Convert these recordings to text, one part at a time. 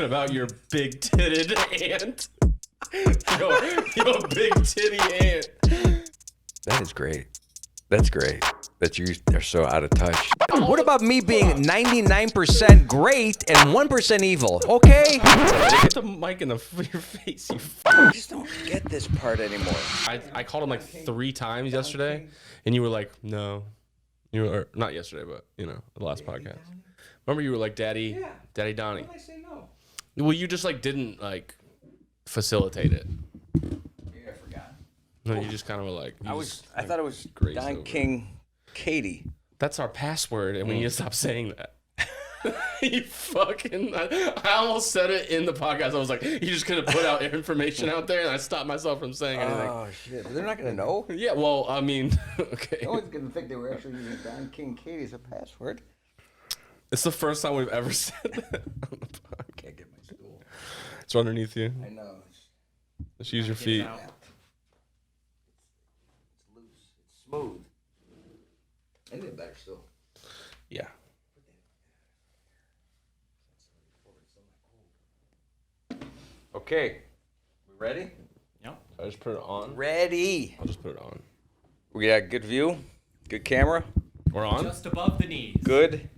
talking about your big-titted aunt. Yo, big-titty aunt. That is great. That's great that you are so out of touch. What about me being 99% great and 1% evil? Okay? Put the mic in your face, you I just don't get this part anymore. I called him like 3 times yesterday, and you were like, no. You were not yesterday, but the last podcast. Remember, you were like, Daddy Donnie. Why did I say no? Well, you just like didn't like facilitate it. Maybe I forgot. No, you just kind of were like. I thought it was Grace Don over. King Katie. That's our password, and we need to stop saying that. You fucking. I almost said it in the podcast. I was like, you just gonna put out information out there, and I stopped myself from saying anything. Oh shit! But they're not gonna know. Yeah, well, I mean, okay. No one's gonna think they were actually using Don King Katie as a password. It's the first time we've ever said that on the podcast. Can't get my stool. It's underneath you. I know. Just use your feet. It's loose. It's smooth. I need a better stool. Yeah. Okay. We ready? Yep. I just put it on. Ready. I'll just put it on. We got good view. Good camera. We're on? Just above the knees. Good.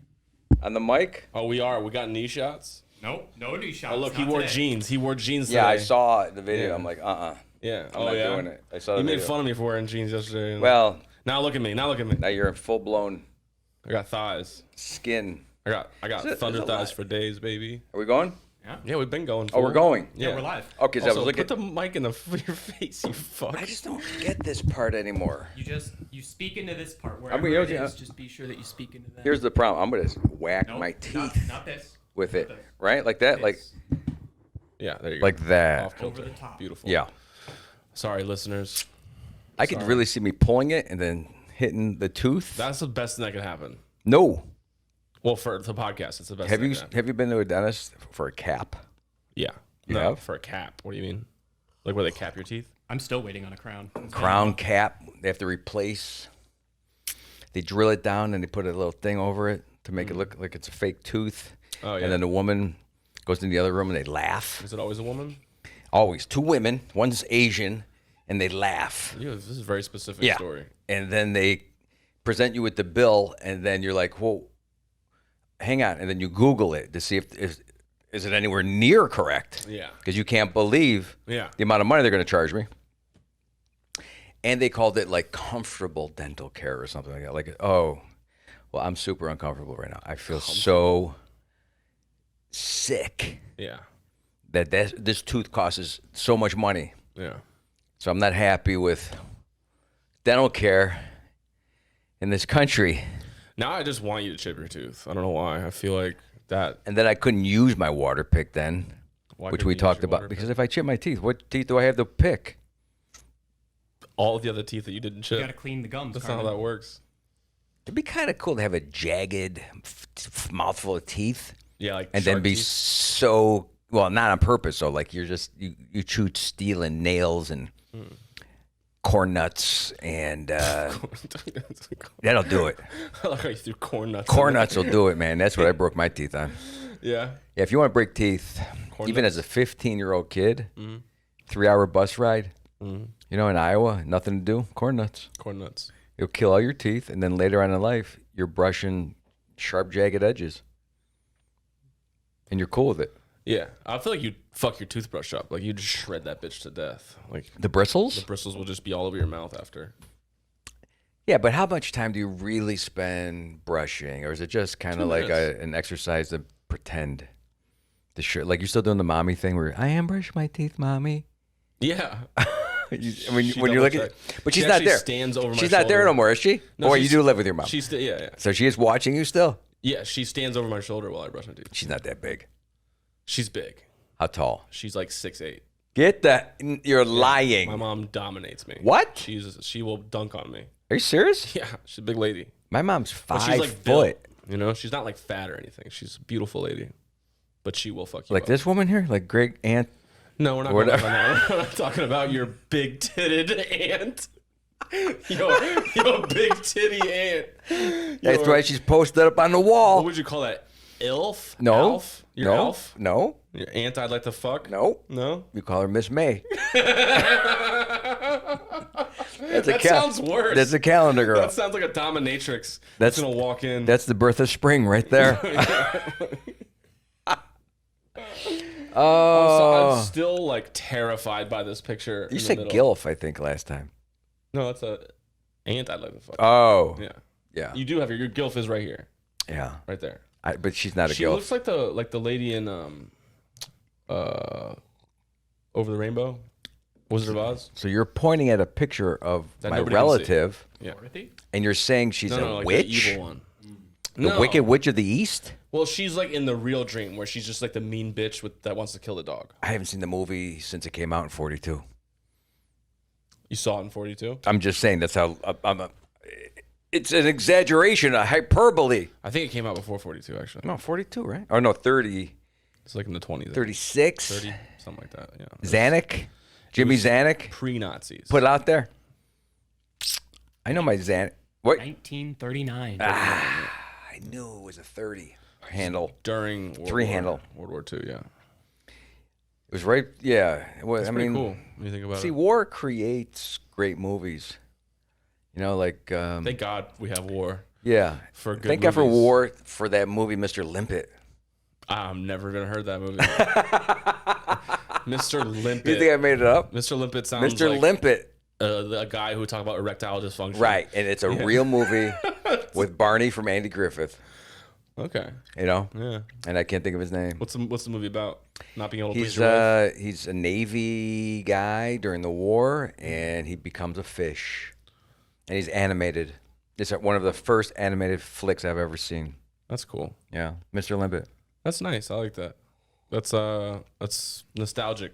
On the mic. Oh, we are. We got knee shots. Nope, no knee shots. Oh, look, he wore jeans. He wore jeans today. Yeah, I saw the video. Yeah. I'm like, Yeah. I'm not doing it. I saw the You made video. fun of me for wearing jeans yesterday. Well, Now look at me. Now you're in full blown I got thighs. skin. I got There's thunder a thighs lot. for days, baby. Are we going? Yeah, we've been going. Oh, we're going. Yeah, we're live. Okay, so I was Also, looking. put the mic in your face, you fuck. I just don't get this part anymore. You speak into this part I wherever mean, it yeah. is. Just be sure that you speak into that. Here's the problem. I'm gonna whack Nope, my teeth Not this. with Not it, this. right? Like that, like This. Yeah, there you go. like that. Off kilter. Over the top. Beautiful. Yeah. Sorry, listeners. I could Sorry. really see me pulling it and then hitting the tooth. That's the best thing that could happen. No. Well, for the podcast, it's the best Have thing you that could happen. have you been to a dentist for a cap? Yeah. You No, have? for a cap. What do you mean? Like where they cap your teeth? I'm still waiting on a crown. Crown cap. They have to replace. They drill it down and they put a little thing over it to make it look like it's a fake tooth. Oh, yeah. And then the woman goes in the other room and they laugh. Is it always a woman? Always 2 women. One's Asian, and they laugh. Yeah, this is a very specific Yeah. story. And then they present you with the bill, and then you're like, "Whoa, hang on!" And then you Google it to see if is it anywhere near correct. Yeah. Because you can't believe Yeah. the amount of money they're going to charge me. And they called it like comfortable dental care or something like that. Like, oh, well, I'm super uncomfortable right now. I feel so sick Yeah. that this tooth costs so much money. Yeah. So I'm not happy with dental care in this country. Now I just want you to chip your tooth. I don't know why. I feel like that. And then I couldn't use my water pick then, Why which couldn't we you use talked your about. water Because pick? if I chip my teeth, what teeth do I have to pick? All of the other teeth that you didn't You chip. gotta clean the gums. That's not Carmen. how that works. It'd be kind of cool to have a jagged mouthful of teeth Yeah, like and then shark be teeth. so, well, not on purpose. So like you chew steel and nails and corn nuts and that'll do it. I like how you threw corn nuts. Corn in there. nuts will do it, man. That's what I broke my teeth on. Yeah. Yeah, if you want to break teeth, Corn even nuts? as a 15-year-old kid, 3-hour bus ride, you know, in Iowa, nothing to do, corn nuts. Corn nuts. It'll kill all your teeth, and then later on in life, you're brushing sharp, jagged edges, and you're cool with it. Yeah. I feel like you'd fuck your toothbrush up. Like you'd just shred that bitch to death. Like The bristles? the bristles will just be all over your mouth after. Yeah, but how much time do you really spend brushing, or is it just kind 2 of like minutes. an exercise to pretend? Like you're still doing the mommy thing where I am brushing my teeth, mommy. Yeah. When She you're looking, double-checked. but She she's not actually there. stands over my She's not there shoulder. no more, is she? No, Or you she's- do live with your mom. Yeah. So she is watching you still? Yeah, she stands over my shoulder while I brush my teeth. She's not that big. She's big. How tall? She's like 6'8". Get that. You're lying. My mom dominates me. What? She will dunk on me. Are you serious? Yeah, she's a big lady. My mom's But 5 she's like foot. built, you know, she's not like fat or anything. She's a beautiful lady. But she will fuck you Like up. this woman here? Like Greg Aunt? No, we're not, Whatever. we're not talking about your big titted aunt. Yo, big titty aunt. That's Yo, why she's posted up on the What wall. would you call that? Ilf? No. Alf? Your elf? No. Your aunt I'd like to fuck? No. No? You call her Miss May. That sounds worse. That's a calendar girl. That sounds like a dominatrix. That's going to walk in. That's the birth of spring right there. I'm still like terrified by this picture. You said gilf, I think, last time. No, that's a aunt I'd like to fuck. Oh. Yeah. You do have your gilf is right here. Yeah. Right there. But she's not a She gilf. looks like the lady in Over the Rainbow, Wizard of Oz. So you're pointing at a picture of That my nobody can relative, Yeah. and you're saying she's a like witch? the evil one. The Wicked Witch of the East? Well, she's like in the real dream where she's just like the mean bitch that wants to kill the dog. I haven't seen the movie since it came out in 42. You saw it in 42? I'm just saying that's how it's an exaggeration, a hyperbole. I think it came out before 42, actually. No, 42, right? Or no, 30. It's like in the 20s. 36? 30, something like that, yeah. Zanuck? Jimmy Zanuck? Pre-Nazis. Put it out there? I know my Zanuck. What? 1939. I knew it was a 30 handle. During World War II, yeah. It was right, yeah. Well, That's pretty cool when you think about it. See, war creates great movies. You know, like... Thank God we have war. Yeah. For good Thank God for movies. war for that movie, Mr. Limpet. I've never even heard that movie. Mr. Limpet. You think I made it up? Mr. Limpet sounds Mr. like Limpet. a guy who talk about erectile dysfunction. Right, and it's a real movie with Barney from Andy Griffith. Okay. You know? Yeah. And I can't think of his name. What's the movie about? Not being able to please your wife? He's a Navy guy during the war, and he becomes a fish. And he's animated. It's one of the first animated flicks I've ever seen. That's cool. Yeah, Mr. Limpet. That's nice. I like that. That's nostalgic.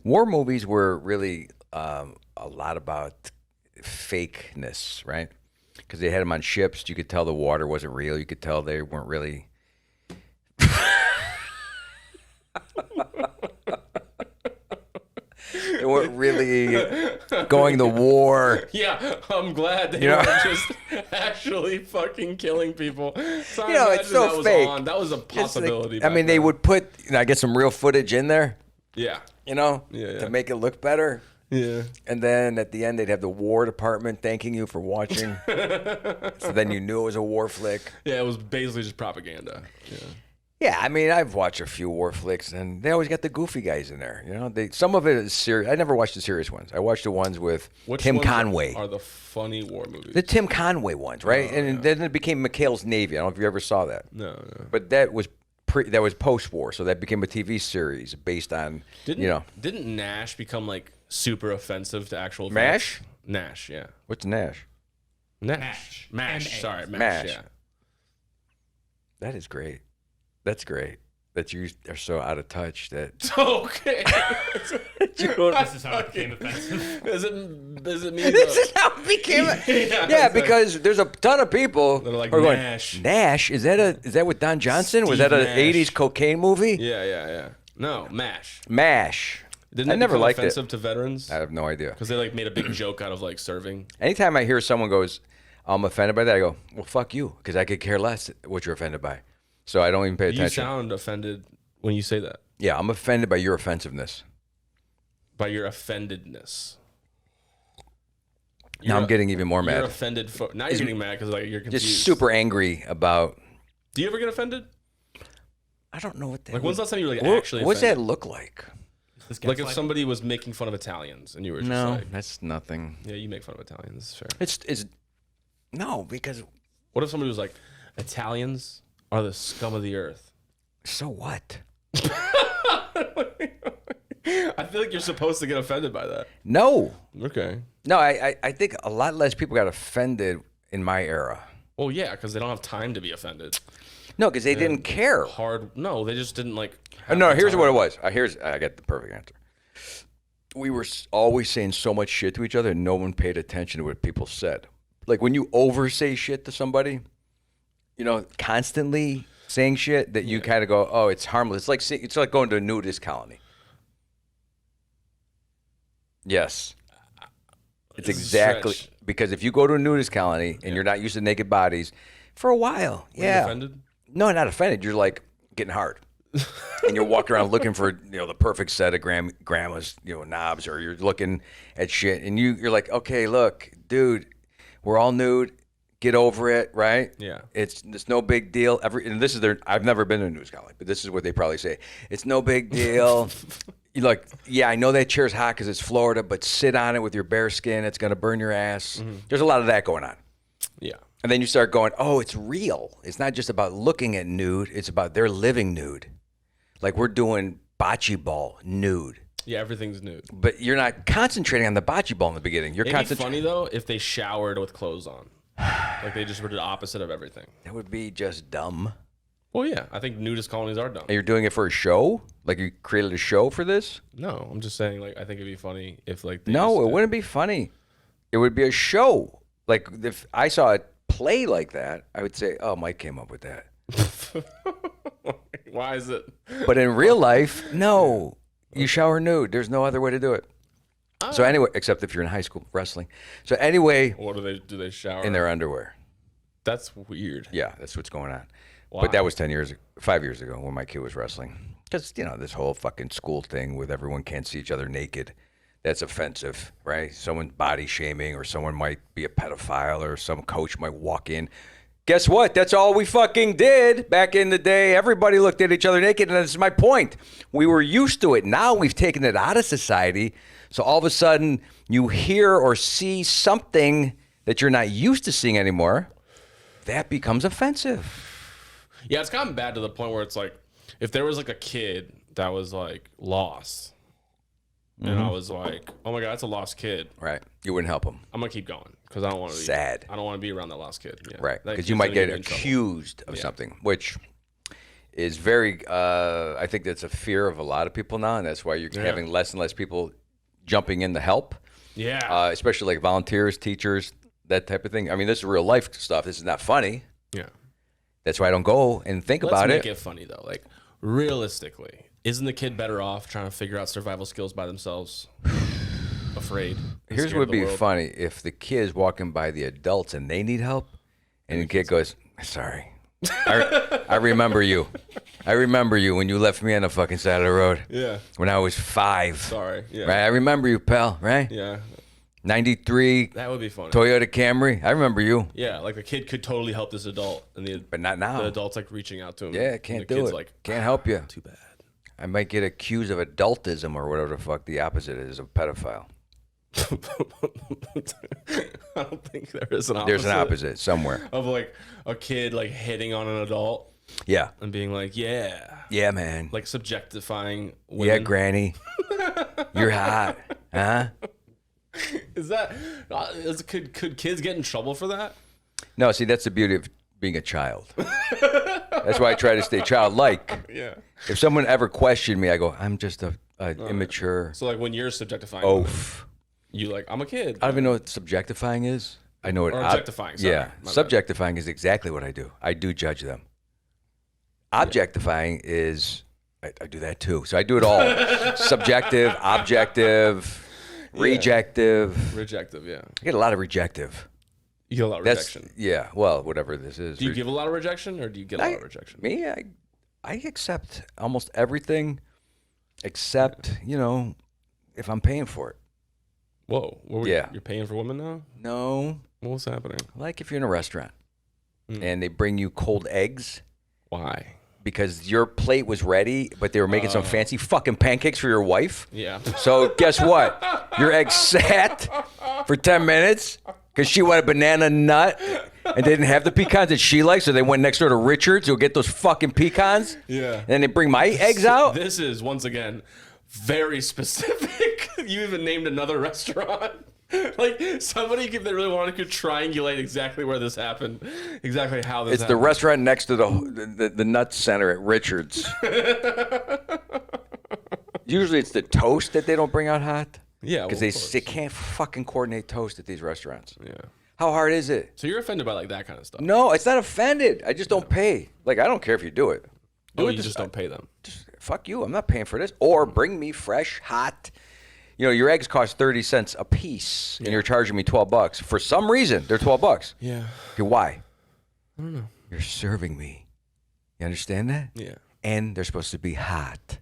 War movies were really a lot about fakeness, right? Because they had them on ships. You could tell the water wasn't real. You could tell they weren't really. They weren't really going to war. Yeah, I'm glad they weren't just actually fucking killing people. So It's so fake. That was a possibility. I mean, they would put, I get some real footage in there. Yeah. To make it look better. Yeah. And then at the end, they'd have the War Department thanking you for watching. So then you knew it was a war flick. Yeah, it was basically just propaganda. Yeah. Yeah, I mean, I've watched a few war flicks, and they always got the goofy guys in there. Some of it is serious. I never watched the serious ones. I watched the ones with Tim Conway. Are the funny war movies? The Tim Conway ones, right? Then it became McHale's Navy. I don't know if you ever saw that. No. But that was post-war, so that became a TV series based on, Didn't Nash become like super offensive to actual MASH? vets? Nash, yeah. What's Nash? Mash. Sorry, Mash. Mash. Yeah. That is great. That's great. That you are so out of touch that Okay. This is how it became offensive. Does it mean this is how it became. Yeah, because there's a ton of people that are like, who going, Nash. Nash? Is that with Don Johnson? Was Steve that an Nash. 80s cocaine movie? Yeah. No, Mash. MASH. Didn't it I never become liked offensive it. to veterans? I have no idea. Because they like made a big joke out of like serving. Anytime I hear someone goes, I'm offended by that, I go, well, fuck you, because I could care less what you're offended by. So I don't even pay You attention. sound offended when you say that. Yeah, I'm offended by your offensiveness. By your offendedness. Now I'm getting even more You're mad. offended. Now you're getting mad because like you're confused. Just super angry about. Do you ever get offended? I don't know what that. Like when's the last time you were like What- actually What's that offended? look like? Like if somebody was making fun of Italians and you were just No, like, that's nothing. yeah, you make fun of Italians. It's fair. It's no, because What if somebody was like, Italians are the scum of the earth? so what? I feel like you're supposed to get offended by that. No, Okay. no. I think a lot less people got offended in my era. Well, yeah, because they don't have time to be offended. No, because they didn't care. No, they just didn't like. No, have the here's time. what it was. I got the perfect answer. We were always saying so much shit to each other, and no one paid attention to what people said. Like when you oversay shit to somebody, constantly saying shit that you kind of go, oh, it's harmless. It's like going to a nudist colony. Yes. It's exactly Stretch. because if you go to a nudist colony and you're not used to naked bodies, for a while, Were you offended? No, not offended. You're like getting hard. and you're walking around looking for the perfect set of grandma's knobs, or you're looking at shit, and you're like, okay, look, dude, we're all nude. Get over it, right? Yeah. It's no big deal. And this is I've never been to a news college, but this is what they probably say. It's no big deal. You're like, yeah, I know that chair's hot because it's Florida, but sit on it with your bare skin. It's going to burn your ass. There's a lot of that going on. Yeah. And then you start going, oh, it's real. It's not just about looking at nude. It's about they're living nude. Like we're doing bocce ball nude. Yeah, everything's nude. But you're not concentrating on the bocce ball in the beginning. It'd be funny, though, if they showered with clothes on. Like they just were the opposite of everything. That would be just dumb. Well, yeah, I think nudist colonies are dumb. And you're doing it for a show? Like you created a show for this? No, I'm just saying, like, I think it'd be funny if, like, no, it wouldn't be funny. It would be a show. Like if I saw it play like that, I would say, "Oh, Mike came up with that." Why is it? But in real life, no. You shower nude. There's no other way to do it. So anyway, except if you're in high school wrestling. So anyway, What do they shower in their underwear? That's weird. Yeah, that's what's going on. Why? But that was 5 years ago when my kid was wrestling. Because, this whole fucking school thing with everyone can't see each other naked, that's offensive, right? Someone body shaming, or someone might be a pedophile, or some coach might walk in. Guess what? That's all we fucking did back in the day. Everybody looked at each other naked, and that's my point. We were used to it. Now we've taken it out of society. So all of a sudden, you hear or see something that you're not used to seeing anymore. That becomes offensive. Yeah, it's gotten bad to the point where it's like, if there was like a kid that was like lost, and I was like, oh my God, that's a lost kid. Right. You wouldn't help them. I'm going to keep going because I don't want to be sad. I don't want to be around that lost kid. Yeah. Right. That Because kid's you might gonna get in trouble. accused of something, which is very, I think that's a fear of a lot of people now. And that's why you're having less and less people jumping in to help. Yeah. Especially like volunteers, teachers, that type of thing. I mean, this is real life stuff. This is not funny. Yeah. That's why I don't go and think about Let's make it funny though. Like realistically, isn't the kid better off trying to figure out survival skills by themselves? Afraid. Here's what would be funny if the kid's walking by the adults and they need help, and the kid goes, "Sorry, I remember you. I remember you when you left me on the fucking side of the road. Yeah. When I was 5. Sorry. Yeah. Right. I remember you, pal. Right. Yeah. 93 That would be funny. Toyota Camry. I remember you. Yeah, like the kid could totally help this adult, and But not now. the adult's like reaching out to him. Yeah, and can't the do kid's it. Like, Can't help you. too bad. I might get accused of adultism or whatever the fuck the opposite is of pedophile. I don't think there is an opposite. There's an opposite somewhere. Of like a kid like hitting on an adult Yeah. and being like, yeah, Yeah, man. like subjectifying Yeah, women. Granny. You're hot. Huh? Is that could kids get in trouble for that? No, see, that's the beauty of being a child. That's why I try to stay childlike. Yeah. If someone ever questioned me, I go, I'm just a immature So like when you're subjectifying women, oaf. you like, I'm a kid. I don't even know what subjectifying is. I know what Or objectifying, sorry. Yeah, My bad. subjectifying is exactly what I do. I do judge them. Objectifying is I do that too. So I do it all. Subjective, objective, rejective. Rejective, yeah. I get a lot of rejective. You get a lot of That's rejection. yeah. Well, whatever this is. Do you give a lot of rejection or do you get a lot of rejection? Me, I accept almost everything, except if I'm paying for it. Whoa. Yeah. You're paying for women now? No, What's happening? like if you're in a restaurant and they bring you cold eggs Why? because your plate was ready, but they were making some fancy fucking pancakes for your wife. Yeah. So guess what? Your egg sat for 10 minutes because she wanted banana nut and they didn't have the pecans that she liked, so they went next door to Richard's to get those fucking pecans. Yeah. And then they bring my eggs out. This is, once again, very specific. You even named another restaurant. Like, somebody that really wanted to triangulate exactly where this happened, exactly how this It's happened. the restaurant next to the nut center at Richard's. Usually it's the toast that they don't bring out hot. Yeah, Because they can't fucking coordinate toast at these restaurants. Yeah. How hard is it? So you're offended by like that kind of stuff? No, it's not offended. I just don't pay. Like, I don't care if you do it. Oh, you just don't pay them. Fuck you. I'm not paying for this. Or bring me fresh, hot. Your eggs cost 30 cents a piece, and you're charging me $12. For some reason, they're $12. Yeah. Okay, why? I don't know. You're serving me. You understand that? Yeah. and they're supposed to be hot.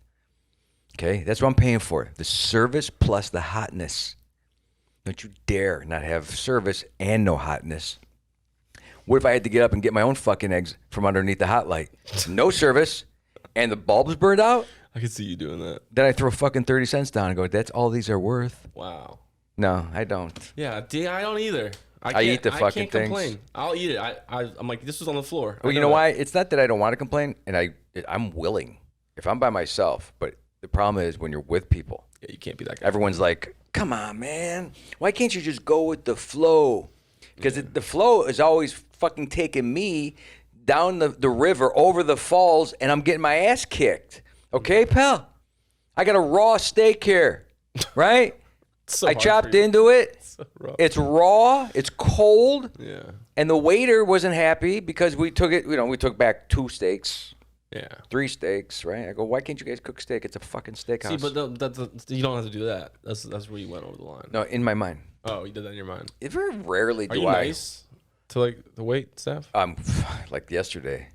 Okay, that's what I'm paying for. The service plus the hotness. Don't you dare not have service and no hotness. What if I had to get up and get my own fucking eggs from underneath the hot light? No service, and the bulb's burned out? I could see you doing that. Then I throw fucking 30 cents down and go, that's all these are worth? Wow. No, I don't. Yeah, I don't either. I eat the fucking I can't things. complain. I'll eat it. I'm like, this was on the floor. Well, you know why? It's not that I don't want to complain, and I'm willing. If I'm by myself, but the problem is when you're with people. Yeah, you can't be that guy. Everyone's like, come on, man. Why can't you just go with the flow? Because the flow is always fucking taking me down the river, over the falls, and I'm getting my ass kicked. Okay, pal? I got a raw steak here, right? So I chopped into it. So rough. It's raw. It's cold. Yeah. And the waiter wasn't happy because we took it, we took back 2 steaks. Yeah. 3 steaks, right? I go, why can't you guys cook steak? It's a fucking steakhouse. See, but you don't have to do that. That's where you went over the line. No, in my mind. Oh, you did that in your mind. Very rarely Are do you I. nice to like the wait staff? Like yesterday,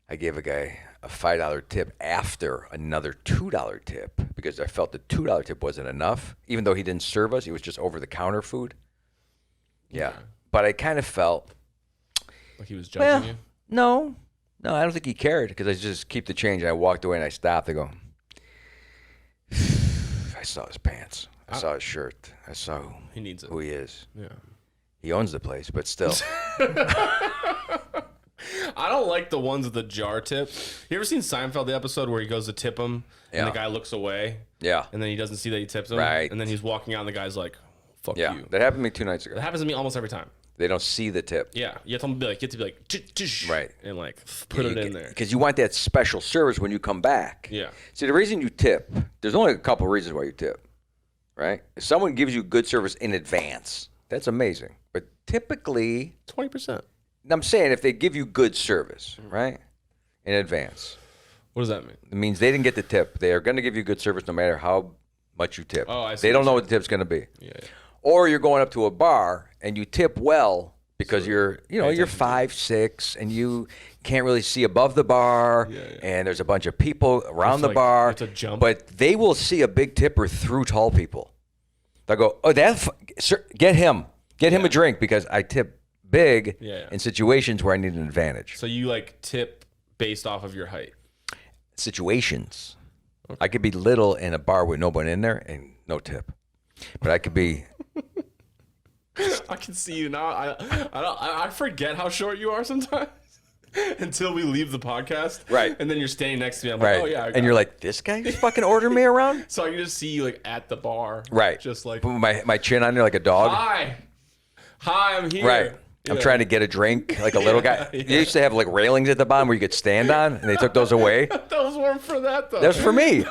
I gave a guy a $5 tip after another $2 tip because I felt the $2 tip wasn't enough, even though he didn't serve us. It was just over the counter food. Yeah, but I kind of felt like he was judging you. No, I don't think he cared because I just keep the change. And I walked away and I stopped. I go, I saw his pants. I saw his shirt. I saw He needs it. who he is. Yeah. He owns the place, but still. I don't like the ones with the jar tip. You ever seen Seinfeld, the episode where he goes to tip him and the guy looks away? Yeah. And then he doesn't see that he tips him. Right. And then he's walking out and the guy's like, fuck Yeah. you. That happened to me 2 nights ago. That happens to me almost every time. They don't see the tip. Yeah. You have to be like, "Tsh-tsh," Right. and like put it in there. Because you want that special service when you come back. Yeah. See, the reason you tip, there's only a couple reasons why you tip, right? If someone gives you good service in advance, that's amazing. But typically, 20%. I'm saying if they give you good service, right, in advance, What does that mean? it means they didn't get the tip. They are going to give you good service no matter how much you tip. Oh, I see They don't what know you're what the tip's going to be. Yeah. Or you're going up to a bar and you tip well because you're attention to 5'6" and you can't really see above the bar, and there's a bunch of people around the like, bar. you have to jump. But they will see a big tipper through tall people. They'll go, "Oh, sir, get him a drink," because I tip big in situations where I need an advantage. So you like tip based off of your height. Situations. Okay. I could be little in a bar with nobody in there and no tip, but I could be. I can see you now. I forget how short you are sometimes until we leave the podcast. Right. And then you're standing next to me. I'm Right. like, oh yeah. And you're like, this guy just fucking ordered me around? So I can just see you like at the bar. Right. Just like, put my chin on there like a dog. Hi, I'm here. Right. I'm trying to get a drink like a little guy. Yeah. They used to have like railings at the bottom where you could stand on, and they took those away. That was warm for that though. That was for me.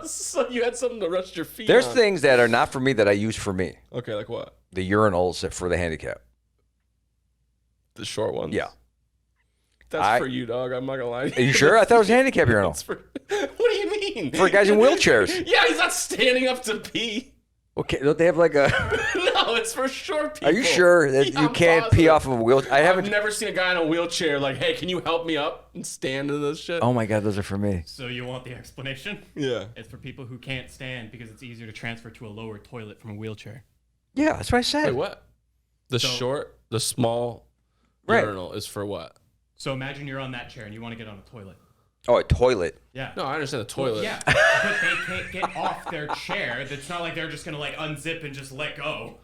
So you had something to rest your feet There's on. things that are not for me that I use for me. Okay, like what? The urinals for the handicap. The short ones? Yeah. That's for you, dog. I'm not gonna lie. Are you sure? I thought it was a handicap urinal. What do you mean? For guys in wheelchairs. Yeah, he's not standing up to pee. Okay, don't they have like a... No, it's for short people. Are you sure that Yeah, you I'm can't pee positive. off of a wheelchair? I've never seen a guy in a wheelchair like, hey, can you help me up and stand in this shit? Oh my God, those are for me. So you want the explanation? Yeah. It's for people who can't stand because it's easier to transfer to a lower toilet from a wheelchair. Yeah, that's what I said. Wait, what? The small urinal is for what? So imagine you're on that chair and you want to get on a toilet. Oh, a toilet. Yeah. No, I understand the toilet. Yeah, but they can't get off their chair. It's not like they're just going to like unzip and just let go.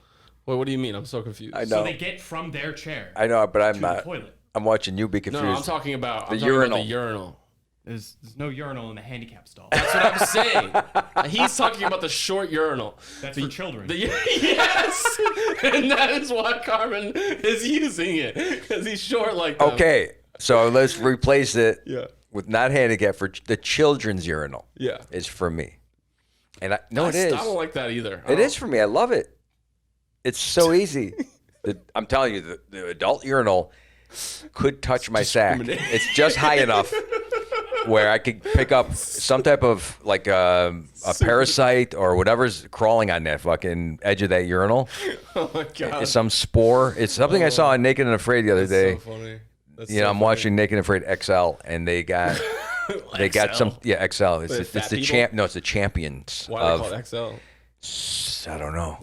Wait, what do you mean? I'm so confused. I know. So they get from their chair I know, but I'm to not. the toilet. I'm watching you be confused. No, I'm talking about the urinal. There's no urinal in the handicap stall. That's what I'm saying. He's talking about the short urinal. That's for children. Yes! And that is why Carmen is using it. Because he's short like that. Okay, so let's replace it Yeah. with not handicap for the children's urinal. Yeah. Is for me. And it is. I don't like that either. It is for me. I love it. It's so easy. I'm telling you, the adult urinal could touch my sack. It's just high enough where I could pick up some type of like a parasite or whatever's crawling on that fucking edge of that urinal. Oh my God. Some spore. It's something I saw on Naked and Afraid the other day. So funny. That's I'm watching Naked and Afraid XL, and they got They got some XL. Wait, It's fat the people? champ. No, it's the champions. Why are they called XL? I don't know.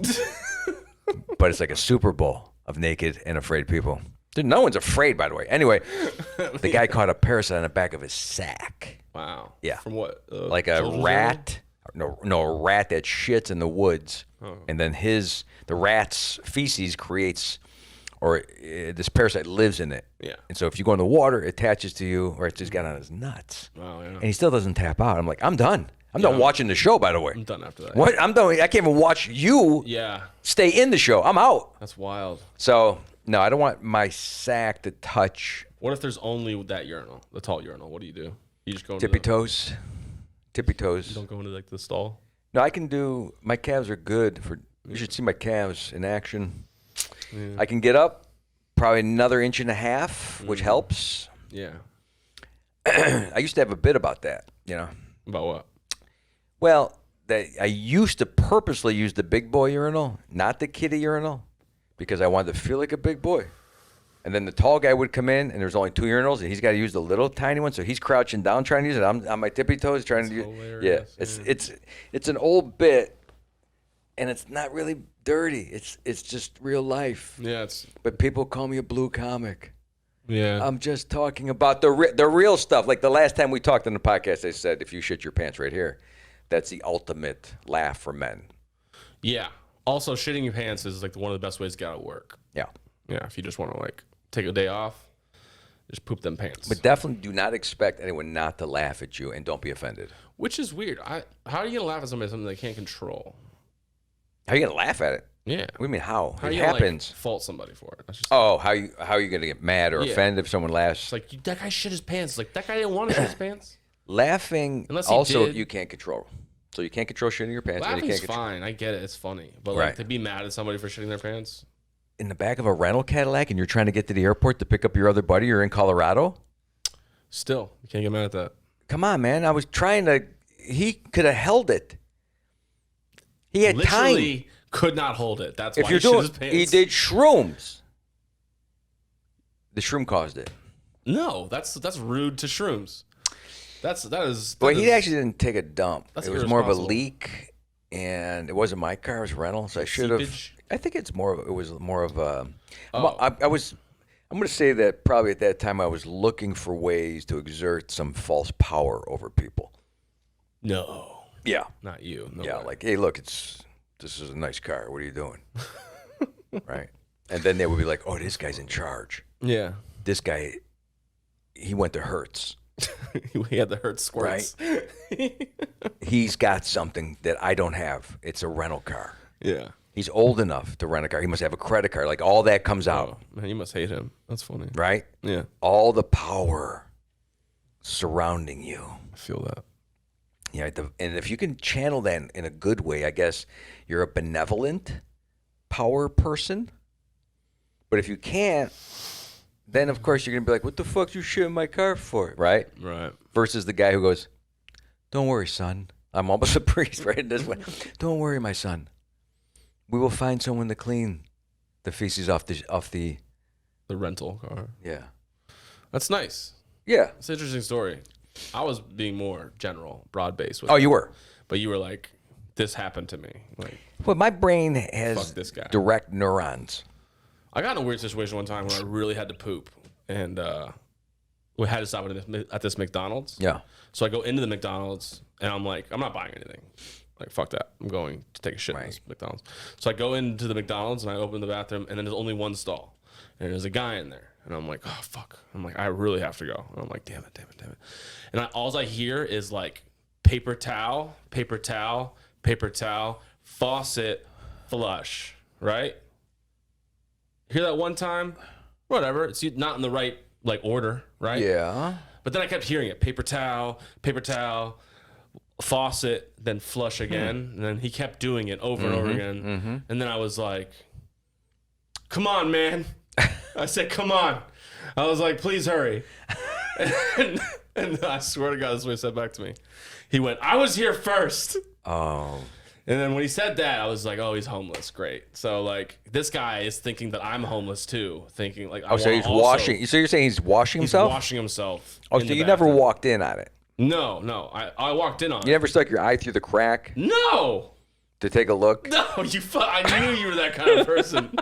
But it's like a Super Bowl of naked and afraid people. Dude, no one's afraid, by the way. Anyway, the guy caught a parasite on the back of his sack. Wow. Yeah. From what? Like a rat. No, a rat that shits in the woods, and then the rat's feces creates, or this parasite lives in it. Yeah. And so if you go in the water, it attaches to you, or it just got on his nuts. Wow, yeah. And he still doesn't tap out. I'm like, I'm done. I'm done watching the show, by the way. I'm done after that. What? I'm done. I can't even watch you stay in the show. I'm out. That's wild. So, no, I don't want my sack to touch. What if there's only that urinal, the tall urinal? What do? You just go into Tippy toes. Tippy toes. You don't go into like the stall? No, I can do. My calves are good for. You should see my calves in action. Yeah. I can get up probably another 1.5 inches, which helps. Yeah. I used to have a bit about that, About what? Well, I used to purposely use the big boy urinal, not the kiddie urinal, because I wanted to feel like a big boy. And then the tall guy would come in, and there's only 2 urinals, and he's got to use the little tiny one. So he's crouching down trying to use it. I'm on my tippy toes trying to use it. Yeah, it's an old bit, and it's not really dirty. It's just real life. Yeah, But people call me a blue comic. Yeah. I'm just talking about the real stuff. Like the last time we talked on the podcast, they said if you shit your pants right here, that's the ultimate laugh for men. Yeah. Also, shitting your pants is like one of the best ways to get out of work. Yeah. Yeah. If you just want to like take a day off, just poop them pants. But definitely do not expect anyone not to laugh at you, and don't be offended. Which is weird. How are you gonna laugh at something they can't control? How are you gonna laugh at it? Yeah. What do you mean how? How it you happens. Like, fault somebody for it? That's just, how are you gonna get mad or offended if someone laughs? It's like that guy shit his pants. It's like that guy didn't want to shit his pants. Laughing Unless he also did. You can't control. So you can't control shitting your pants. Laughing's fine. I get it. It's funny. But like to be mad at somebody for shitting their pants. In the back of a rental Cadillac and you're trying to get to the airport to pick up your other buddy, you're in Colorado? Still, you can't get mad at that. Come on, man. I was trying to. He could have held it. He had Literally time. Could not hold it. That's if why you're he shit doing, his pants. he did shrooms. The shroom caused it. No, that's rude to shrooms. That is. Well, he actually didn't take a dump. That's it was more of a irresponsible. leak, and it wasn't my car. It was rental, so I should have. I think it's more. It was more of a. I was. I'm going to say that probably at that time I was looking for ways to exert some false power over people. No. Yeah. Not you. No yeah, way. like, hey, look, this is a nice car. What are you doing? Right. And then they would be like, oh, this guy's in charge. Yeah. This guy, he went to Hertz. He had the Hertz squirts. Right. He's got something that I don't have. It's a rental car. Yeah. He's old enough to rent a car. He must have a credit card. Like all that comes out. Oh, man, you must hate him. That's funny. Right? Yeah. All the power surrounding you. I feel that. Yeah. And if you can channel that in a good way, I guess you're a benevolent power person. But if you can't, then of course you're going to be like, what the fuck you shitting my car for? Right? Right. Versus the guy who goes, don't worry, son. I'm almost a priest, right? This way. Don't worry, my son. We will find someone to clean the feces off the rental car. Yeah. That's nice. Yeah. It's an interesting story. I was being more general, broad-based. Oh, you were? But you were like, this happened to me. Like, well, my brain has fuck this guy. direct neurons. I got in a weird situation one time where I really had to poop. And we had to stop at this McDonald's. Yeah. So I go into the McDonald's, and I'm like, I'm not buying anything. Like, fuck that. I'm going to take a shit in this McDonald's. So I go into the McDonald's, and I open the bathroom, and then there's only one stall. And there's a guy in there. And I'm like, oh, fuck. I'm like, I really have to go. And I'm like, damn it. And all I hear is, like, paper towel, faucet, flush, right? Hear that one time? Whatever. It's not in the right, like, order, right? Yeah. But then I kept hearing it. Paper towel, faucet, then flush again. And then he kept doing it over and over again. Mm-hmm. And then I was like, come on, man. I said, come on. I was like, please hurry. and I swear to God, this is what he said back to me. He went, I was here first. Oh. And then when he said that, I was like, oh, he's homeless. Great. So, like, this guy is thinking that I'm homeless, too. Thinking, like, so he's washing. So you're saying he's washing himself? He's washing himself. Oh, so you never walked in on it? No. I walked in on You it. never stuck your eye through the crack No. to take a look? No, I knew you were that kind of person.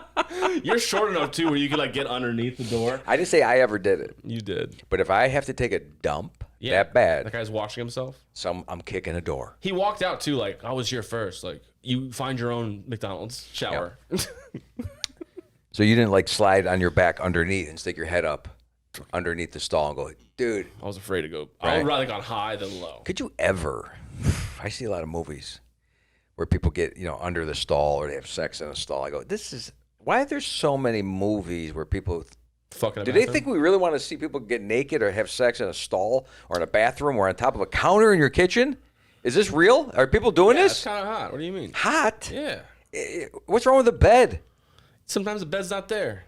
You're short enough too, where you could like get underneath the door. I didn't say I ever did it. You did. But if I have to take a dump that bad, That guy's washing himself. I'm kicking a door. He walked out too, like I was here first. Like you find your own McDonald's shower. So you didn't like slide on your back underneath and stick your head up underneath the stall and go, dude. I was afraid to go. Right. I would rather gone high than low. Could you ever? I see a lot of movies where people get, under the stall or they have sex in a stall. I go, why are there so many movies where people Fucking. do they think we really want to see people get naked or have sex in a stall or in a bathroom or on top of a counter in your kitchen? Is this real? Are people doing It's this? kind of hot. What do you mean? Hot? Yeah. What's wrong with the bed? Sometimes the bed's not there,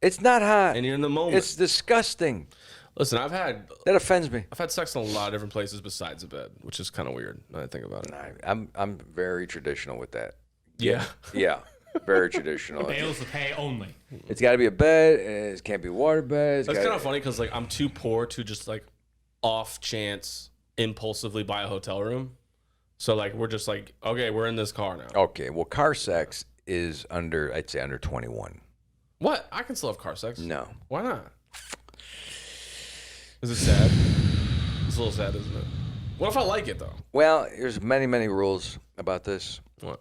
It's not hot. and you're in the moment. It's disgusting. Listen, I've had That offends me. sex in a lot of different places besides the bed, which is kind of weird. Now that I think about it. I'm very traditional with that. Yeah. Yeah, very traditional. Bales to pay only. It's got to be a bed, and it can't be a water bed. That's kind of funny because like I'm too poor to just like off chance impulsively buy a hotel room. So like we're just like, okay, we're in this car now. Okay, well, car sex is I'd say under 21. What? I can still have car sex. No. Why not? Is it sad? It's a little sad, isn't it? What if I like it though? Well, there's many, many rules about this. What?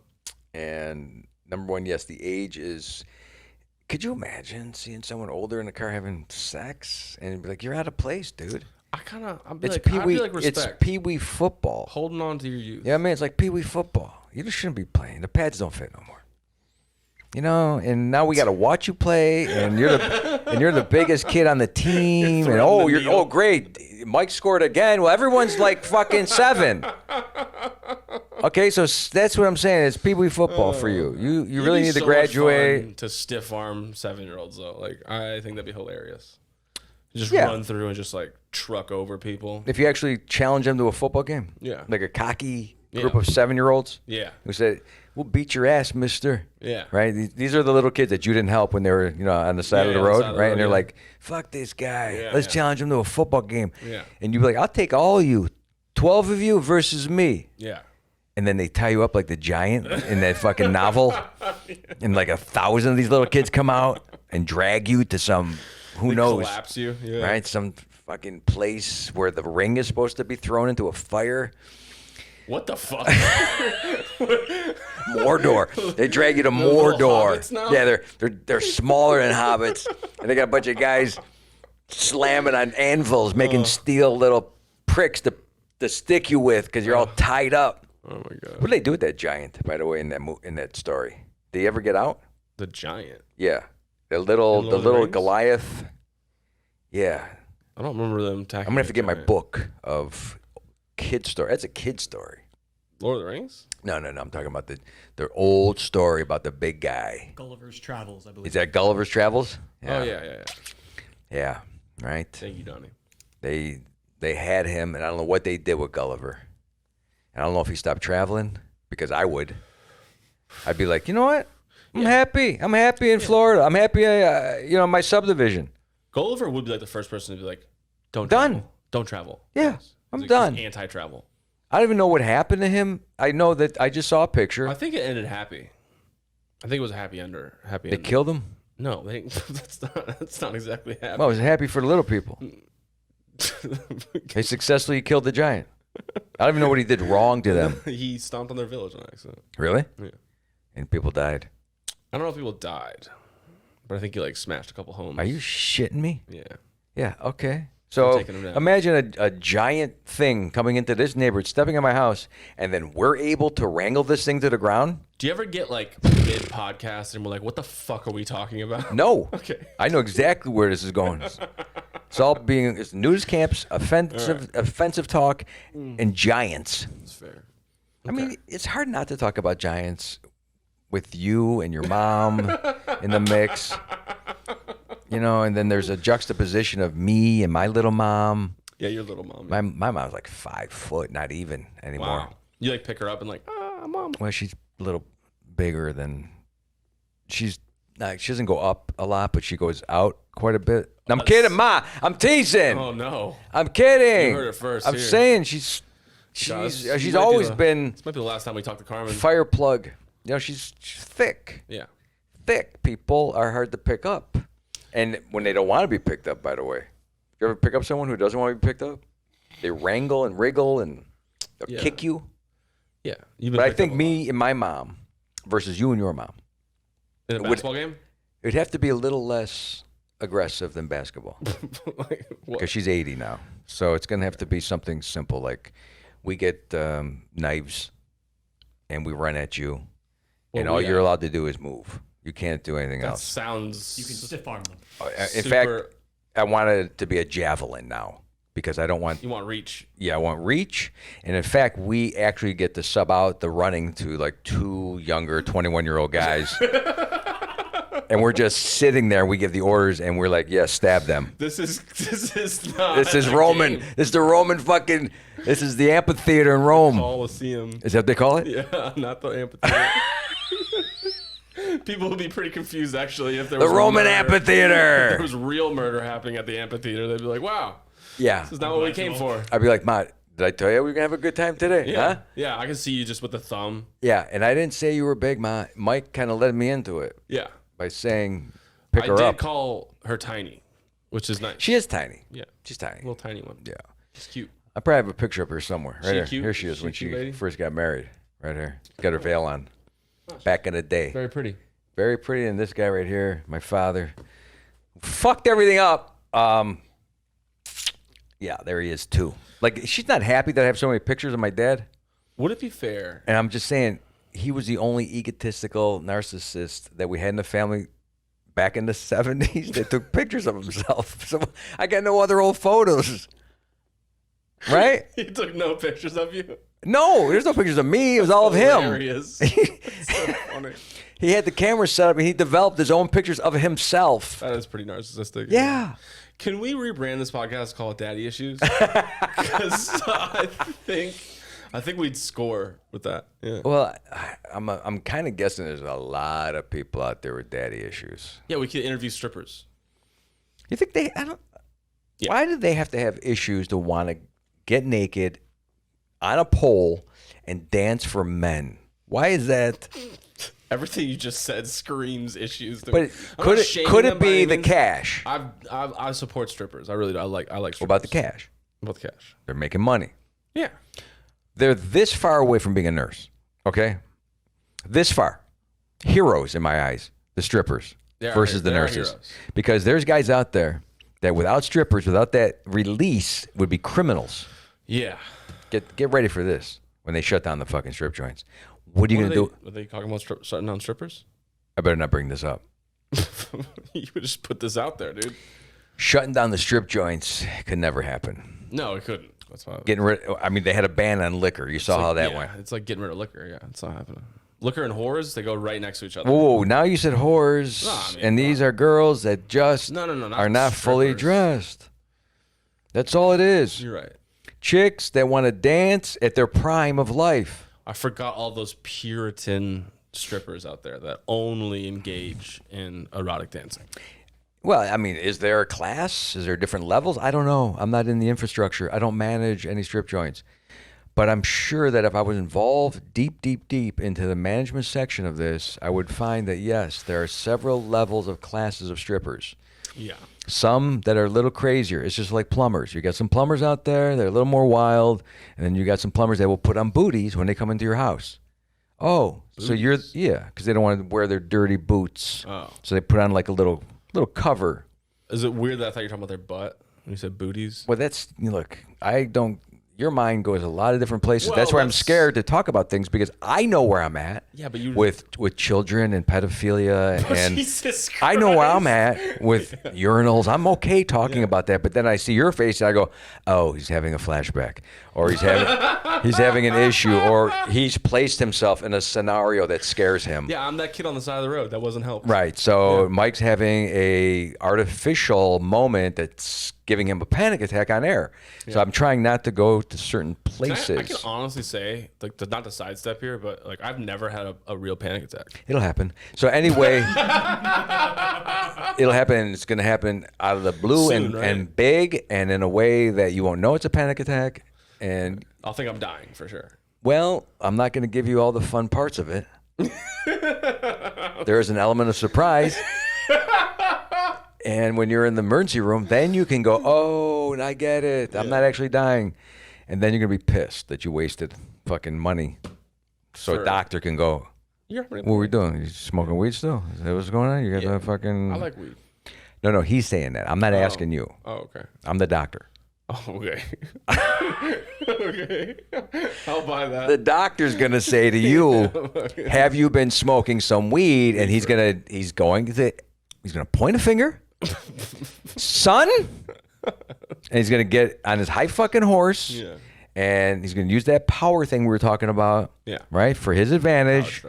And number one, yes, the age is. Could you imagine seeing someone older in the car having sex and be like, "You're out of place, dude"? I'd It's like, pee I'd wee. be like It's respect. pee wee football. Holding on to your youth. Yeah, I mean, it's like pee wee football. You just shouldn't be playing. The pads don't fit no more. And now we got to watch you play, and you're the biggest kid on the team, and great, Mike scored again. Well, everyone's like fucking 7. Okay, so that's what I'm saying. It's pee wee football for you. You really need to graduate. To stiff arm 7-year-olds though, like I think that'd be hilarious. Just Yeah. run through and just like truck over people. If you actually challenge them to a football game, Yeah. like a cocky group Yeah. of 7-year-olds, Yeah. who said, "We'll beat your ass, mister." Yeah. Right? These are the little kids that you didn't help when they were, on the side of the on the road, side of the right? road, And they're yeah. like, "Fuck this guy. Yeah, Let's yeah. challenge him to a football game." Yeah. And you'd be like, "I'll take all of you, 12 of you versus me." Yeah. And then they tie you up like the giant in that fucking novel, and like 1,000 of these little kids come out and drag you to some, who knows, Collapse you. Yeah. right? Some fucking place where the ring is supposed to be thrown into a fire. What the fuck? Mordor. They drag you to little Mordor. hobbits now? Yeah, they're smaller than hobbits, and they got a bunch of guys slamming on anvils, making steel little pricks to stick you with because you're all tied up. Oh my god. What did they do with that giant, by the way, in that story? Did he ever get out? The giant. Yeah, the In Lord of the little Rings? Goliath. Yeah, I don't remember them attacking. I'm gonna have to the get my giant. book of kid story. That's a kid story. Lord of the Rings. No. I'm talking about the old story about the big guy. Gulliver's Travels, I believe. Is that Gulliver's Travels? Oh yeah. Yeah, right. Thank you, Donnie. They had him, and I don't know what they did with Gulliver. And I don't know if he stopped traveling, because I would. I'd be like, you know what? I'm happy. I'm happy in Florida. I'm happy, my subdivision. Gulliver would be like the first person to be like, "Don't Done. travel. Don't travel." Yeah, I'm He's done. Anti-travel. I don't even know what happened to him. I know that I just saw a picture. I think it ended happy. I think it was a happy They ending. killed him. No, that's not exactly happy. Well, I was happy for the little people. They successfully killed the giant. I don't even know what he did wrong to them. He stomped on their village on accident. Really? Yeah. And people died. I don't know if people died, but I think he like smashed a couple homes. Are you shitting me? Yeah. Yeah, okay. So taking him down. imagine a giant thing coming into this neighborhood, stepping on my house, and then we're able to wrangle this thing to the ground? Do you ever get like mid-podcast and we're like, what the fuck are we talking about? No. Okay. I know exactly where this is going. It's news camps, offensive talk, and giants. That's fair. I mean, it's hard not to talk about giants with you and your mom in the mix. And then there's a juxtaposition of me and my little mom. Yeah, your little mom. My mom's like 5 foot, not even anymore. Wow. You like pick her up and like, mom. Well, she's a little bigger than she doesn't go up a lot, but she goes out quite a bit. I'm kidding, Ma. I'm teasing. Oh no. I'm kidding. You heard it first. I'm here. saying she's always been. This might be the last time we talk to Carmen. Fire plug. You know, she's thick. Yeah. Thick people are hard to pick up, and when they don't want to be picked up, by the way, you ever pick up someone who doesn't want to be picked up? They wrangle and wriggle and they'll kick you. Yeah. But I think me and my mom versus you and your mom. In a basketball game? It'd have to be a little less aggressive than basketball. Because she's 80 now. So it's going to have to be something simple. Like we get knives and we run at you. And all you're allowed to do is move. You can't do anything else. Sounds... You can stiff arm them. In fact, I want it to be a javelin now. Because I don't want... You want reach. Yeah, I want reach. And in fact, we actually get to sub out the running to like 2 younger 21-year-old guys. And we're just sitting there. We give the orders, and we're like, "Yeah, stab them." This is not. This is Roman. Game. This is the Roman fucking. This is the amphitheater in Rome. Colosseum. Is that what they call it? Yeah, not the amphitheater. People would be pretty confused actually if there was the Roman murder. amphitheater. If there was real murder happening at the amphitheater. They'd be like, "Wow, yeah, this is not what we came for." I'd be like, "Ma, did I tell you we were gonna have a good time today? Yeah, huh?" yeah. I can see you just with the thumb. Yeah, and I didn't say you were big, Ma. Mike kind of led me into it. Yeah, by saying, "Pick her I did up." call her tiny, which is nice. She is tiny. Yeah, she's tiny. Little tiny one. Yeah, she's cute. I probably have a picture of her somewhere. Right here. Cute? Here she is when cute she lady? first got married. Right here. Got her veil on. Back in the day. Very pretty. Very pretty. And this guy right here, my father, fucked everything up. Yeah, there he is too. Like, she's not happy that I have so many pictures of my dad. Would it be fair? And I'm just saying, he was the only egotistical narcissist that we had in the family back in the 70s that took pictures of himself. So I got no other old photos. Right? He took no pictures of you. No, there's no pictures of me. It was all of him. Hilarious. That's so funny. He had the camera set up and he developed his own pictures of himself. That is pretty narcissistic. Yeah. Can we rebrand this podcast, call it Daddy Issues? Because I think we'd score with that. Yeah. Well, I'm kind of guessing there's a lot of people out there with daddy issues. Yeah, we could interview strippers. You think they? Yeah. Why do they have to have issues to want to get naked on a pole and dance for men? Why is that? Everything you just said screams issues. But could it be the cash? I support strippers. I really do. I like strippers. What about the cash? What about the cash? They're making money. Yeah. They're this far away from being a nurse. Okay, this far. Heroes in my eyes, the strippers versus the nurses, because there's guys out there that without strippers, without that release, would be criminals. Yeah. Get ready for this when they shut down the fucking strip joints. What are you going to do? Are they talking about shutting down strippers? I better not bring this up. You would just put this out there, dude. Shutting down the strip joints could never happen. No, it couldn't. That's why. Getting rid. I mean, they had a ban on liquor. You saw how that went. It's like getting rid of liquor. Yeah, it's not happening. Liquor and whores, they go right next to each other. Whoa! Now you said whores, and these are girls that just are not fully dressed. That's all it is. You're right. Chicks that want to dance at their prime of life. I forgot all those Puritan strippers out there that only engage in erotic dancing. Well, I mean, is there a class? Is there different levels? I don't know. I'm not in the infrastructure. I don't manage any strip joints. But I'm sure that if I was involved deep into the management section of this, I would find that, yes, there are several levels of classes of strippers. Yeah. Some that are a little crazier. It's just like plumbers. You got some plumbers out there, they're a little more wild. And then you got some plumbers that will put on booties when they come into your house. Oh, booties? So because they don't want to wear their dirty boots. Oh. So they put on like a little cover. Is it weird that I thought you were talking about their butt when you said booties? Well, look, I don't. Your mind goes a lot of different places. Well, that's why I'm scared to talk about things because I know where I'm at. Yeah, but with children and pedophilia and Jesus Christ. I know where I'm at with urinals. I'm okay talking about that, but then I see your face and I go, "Oh, he's having a flashback, or he's having an issue, or he's placed himself in a scenario that scares him." Yeah, I'm that kid on the side of the road that wasn't helped. Right. So Mike's having a artificial moment that giving him a panic attack on air. So I'm trying not to go to certain places. I can honestly say, like, not to sidestep here, but like I've never had a real panic attack. It'll happen. So anyway, it'll happen. It's going to happen out of the blue Soon, right? and big, and in a way that you won't know it's a panic attack. And I'll think I'm dying for sure. well, I'm not going to give you all the fun parts of it. There is an element of surprise. And when you're in the emergency room, then you can go, oh, and I get it. I'm not actually dying. And then you're going to be pissed that you wasted fucking money. So Sure. a doctor can go, what were we doing? You smoking weed still? Is that what's going on? You got the fucking... I like weed. No, he's saying that. I'm not asking you. Oh, okay. I'm the doctor. Oh, okay. Okay. I'll buy that. The doctor's going to say to you, have you been smoking some weed? And he's going to point a finger. Son? And he's going to get on his high fucking horse. Yeah. And he's going to use that power thing we were talking about. Yeah. Right? For his advantage.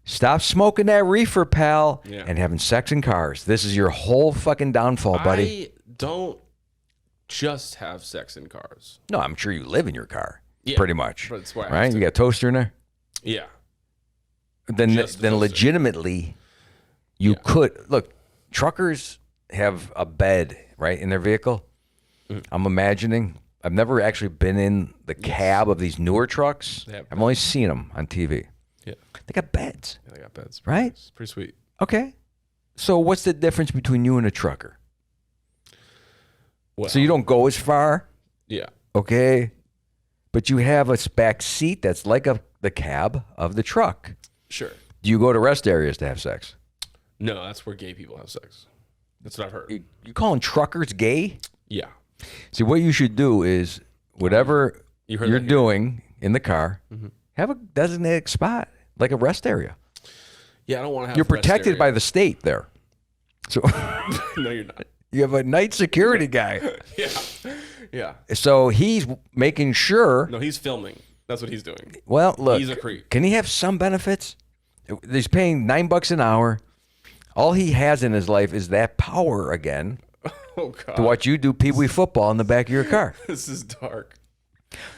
Stop smoking that reefer, pal. Yeah. And having sex in cars. This is your whole fucking downfall, buddy. I don't just have sex in cars. No, I'm sure you live in your car. Yeah, pretty much. but it's why I have right? to. You got a toaster in there? Yeah. Then Just a toaster. legitimately, you could. Look, truckers have a bed, right, in their vehicle. I'm imagining. I've never actually been in the cab of these newer trucks. I've only seen them on TV. Yeah. They got beds. Yeah, they got beds. Right? It's pretty sweet. Okay. So what's the difference between you and a trucker? Well, So you don't go as far, yeah. okay? But you have a back seat that's like the cab of the truck. Sure. Do you go to rest areas to have sex? No, that's where gay people have sex. That's what I've heard. You calling truckers gay? Yeah. See, what you should do is whatever You heard you're that here. doing in the car, have a designated spot, like a rest area. Yeah, I don't want to have You're protected by the state there. So No, you're not. you have a night security guy. Yeah. Yeah. So he's making sure. No, he's filming. That's what he's doing. Well, look, He's a creep. can he have some benefits? He's paying $9 an hour. All he has in his life is that power again Oh, God. to watch you do pee-wee football in the back of your car. This is dark.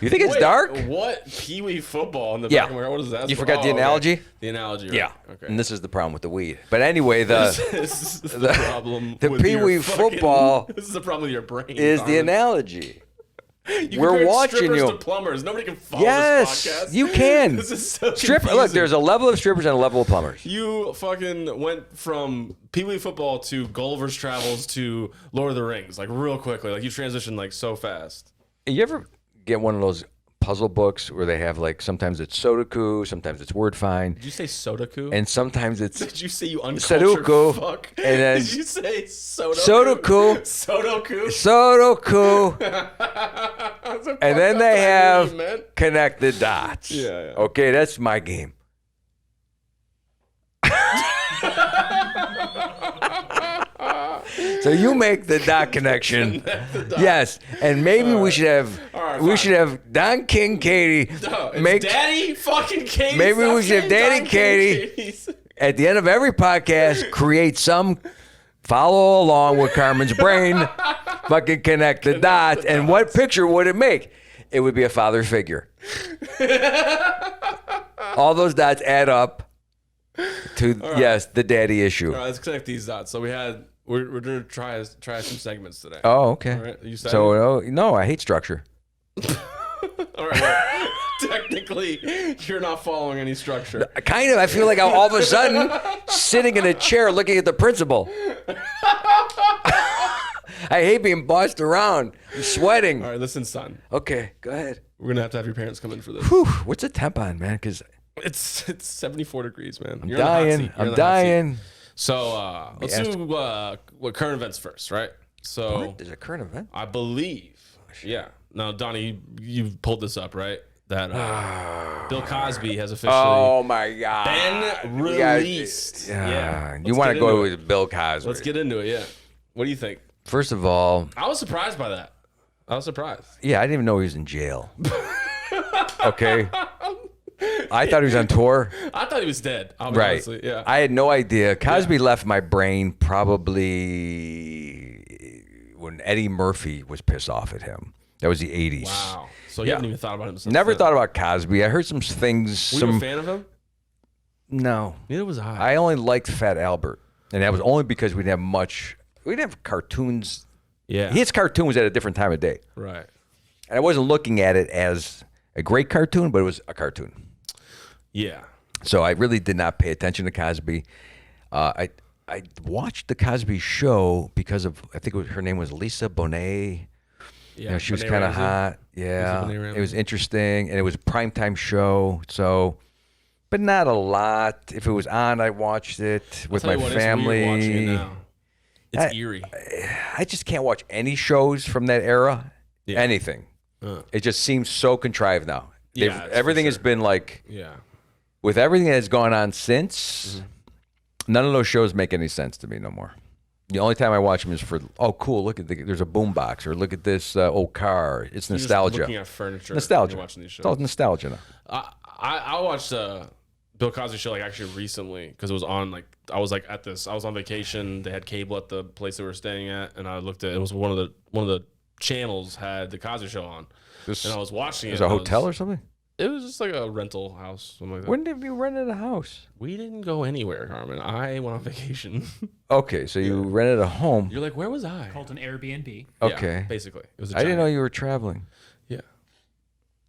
You think it's Wait, dark? What? Pee-wee football in the Yeah. back of my car? What is that? You forgot the okay. analogy? The analogy, right. Okay. And this is the problem with the weed. But anyway, This is the problem the with your pee-wee fucking- football This is the problem with your brain. is the Carmen. analogy. You We're compared watching strippers you. to plumbers. Nobody can follow Yes, this podcast. you can. This is so Look, confusing. there's a level of strippers and a level of plumbers. You fucking went from Pee-wee football to Gulliver's Travels to Lord of the Rings, like real quickly. Like you transitioned like so fast. You ever get one of those puzzle books where they have like sometimes it's Sudoku, sometimes it's word find, Did you say Sodaku? and sometimes it's Did you say you uncultured Sudoku, fuck? and then Did you say Sodaku? Sudoku, Sodaku? Sudoku, and then they have connect the dots. Yeah. Okay, that's my game. So you make the dot connection. Yes, and maybe we should have Don King Katie make Daddy fucking Katie. Maybe Stop we should have saying Daddy Don King Katie. Katie's. at the end of every podcast create some follow along with Carmen's brain, fucking connect the dots, and what picture would it make? It would be a father figure. All those dots add up to yes, the daddy issue. All right, let's connect these dots. So we're gonna try some segments today. Oh, okay. All right, you said So no, I hate structure. all right. Well, technically, you're not following any structure. Kind of. I feel like I'm all of a sudden sitting in a chair looking at the principal. I hate being bossed around. I'm sweating. All right, listen, son. Okay, go ahead. We're gonna have to have your parents come in for this. Whew, what's the temp on, man? Because It's 74 degrees, man. I'm You're in the hot dying. seat. You're I'm in the hot seat. dying. So let's do what current events first, right? So What? There's a current event? I believe, yeah. Now, Donnie, you pulled this up, right? That Bill Cosby has officially Oh my God! been You guys- released. Yeah, Let's you want to get go into it. with Bill Cosby? Let's get into it. Yeah. What do you think? First of all, I was surprised by that. I was surprised. yeah, I didn't even know he was in jail. Okay, I thought he was on tour. I thought he was dead. I'll be Right. honestly, yeah. I had no idea. Cosby left my brain probably when Eddie Murphy was pissed off at him. That was the 80s. Wow. So you haven't even thought about him since Never then. thought about Cosby. I heard some things. Were you a fan of him? No. Neither was I. I only liked Fat Albert. And that was only because we didn't have cartoons. Yeah. His cartoons at a different time of day. Right. And I wasn't looking at it as a great cartoon, but it was a cartoon. Yeah. So I really did not pay attention to Cosby. I watched the Cosby Show because of, I think her name was Lisa Bonet. Yeah. She was kind of hot. Yeah. It was interesting. And it was a primetime show. So, but not a lot. If it was on, I watched it with my family. It's weird watching it now. It's eerie. I just can't watch any shows from that era. Yeah. Anything. It just seems so contrived now. Yeah, everything has been like, yeah. with everything that has gone on since, none of those shows make any sense to me no more. The only time I watch them is for, oh, cool, look at there's a boombox, or look at this old car. It's nostalgia. Looking at furniture. Nostalgia. Watching these shows. It's all nostalgia now. I watched Bill Cosby show like actually recently because it was on like I was on vacation. They had cable at the place they were staying at, and I looked at it was one of the channels had the Cosby Show on, and I was watching it. Is it a hotel or something? It was just like a rental house, something like that. When did you rented a house? We didn't go anywhere, Carmen. I went on vacation. Okay, so you rented a home. You're like, where was I? Called an Airbnb. Okay, yeah, basically, it was. I didn't know you were traveling. Yeah,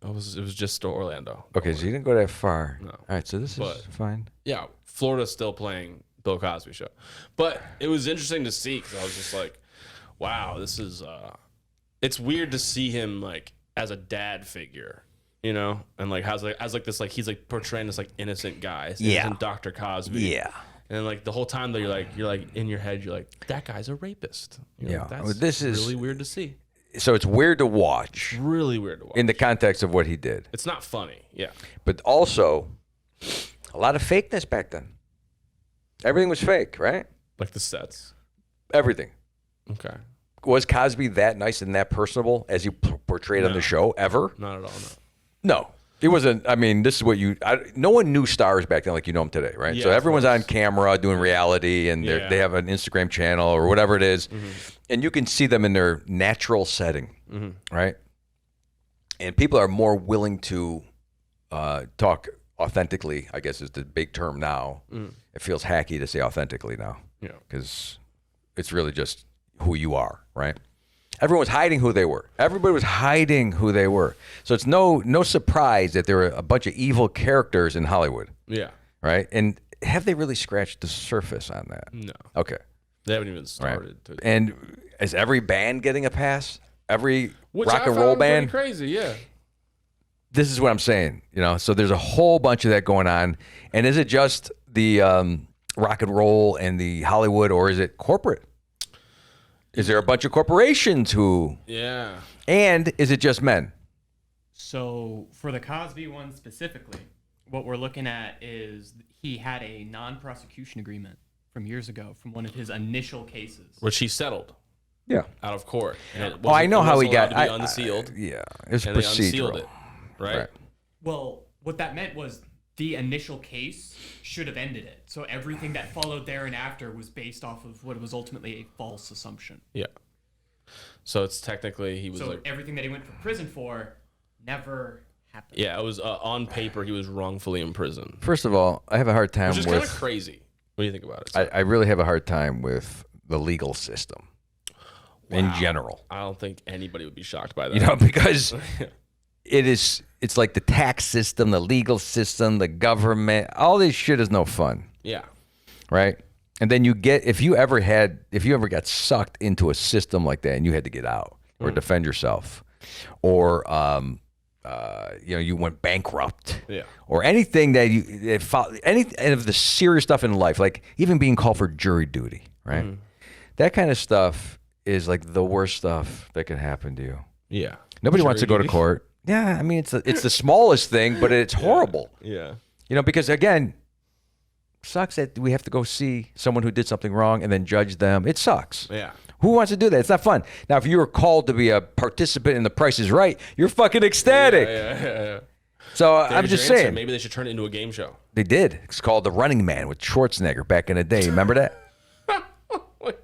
it was just to Orlando. Okay, so you didn't go that far. No. All right, so this is fine. Yeah, Florida's still playing Bill Cosby Show, but it was interesting to see because I was just like, wow, this is. It's weird to see him like as a dad figure. You know, and like as this like he's like portraying this like innocent guy, innocent Dr. Cosby. Yeah. And like the whole time that you're like in your head, you're like, that guy's a rapist. You know, that's this is really weird to see. So it's weird to watch. Really weird to watch. In the context of what he did. It's not funny, yeah. But also, a lot of fakeness back then. Everything was fake, right? Like the sets. Everything. Okay. Was Cosby that nice and that personable as he portrayed on the show ever? Not at all, no. No, it wasn't. I mean, this is what no one knew stars back then like you know them today, right? Yeah, so everyone's on camera doing reality, and they have an Instagram channel or whatever it is, and you can see them in their natural setting, right? And people are more willing to talk authentically, I guess is the big term now. It feels hacky to say authentically now, because it's really just who you are, right? Everyone was hiding who they were. Everybody was hiding who they were. So it's no surprise that there were a bunch of evil characters in Hollywood. Yeah. Right? And have they really scratched the surface on that? No. Okay. They haven't even started. Right. And is every band getting a pass? Every rock and I roll found band? pretty crazy, yeah. This is what I'm saying. You know, so there's a whole bunch of that going on. And is it just the rock and roll and the Hollywood, or is it corporate? Is there a bunch of corporations who? Yeah. And is it just men? So for the Cosby one specifically, what we're looking at is he had a non-prosecution agreement from years ago from one of his initial cases. Which he settled. Yeah. Out of court. And I know how he got it. Unsealed. Yeah. It was and procedural. they unsealed it. Right? Well, what that meant was the initial case should have ended it. So everything that followed there and after was based off of what was ultimately a false assumption. Yeah. So it's technically he was so like everything that he went to prison for never happened. Yeah, it was on paper he was wrongfully imprisoned. First of all, I have a hard time Which is kind of with. crazy. What do you think about it? I really have a hard time with the legal system in general. I don't think anybody would be shocked by that. You know, because it's like the tax system, the legal system, the government, all this shit is no fun. Yeah. Right? And then if you ever got sucked into a system like that and you had to get out or defend yourself, or you went bankrupt, or anything that any of the serious stuff in life, like even being called for jury duty, right? That kind of stuff is like the worst stuff that can happen to you. Yeah. Nobody wants to go to court. Yeah, I mean it's the smallest thing, but it's horrible. Yeah. You know, because again, sucks that we have to go see someone who did something wrong and then judge them. It sucks. Yeah. Who wants to do that? It's not fun. Now, if you were called to be a participant in The Price is Right, you're fucking ecstatic. Yeah. So I'm just saying. Maybe they should turn it into a game show. They did. It's called The Running Man with Schwarzenegger back in the day. Remember that?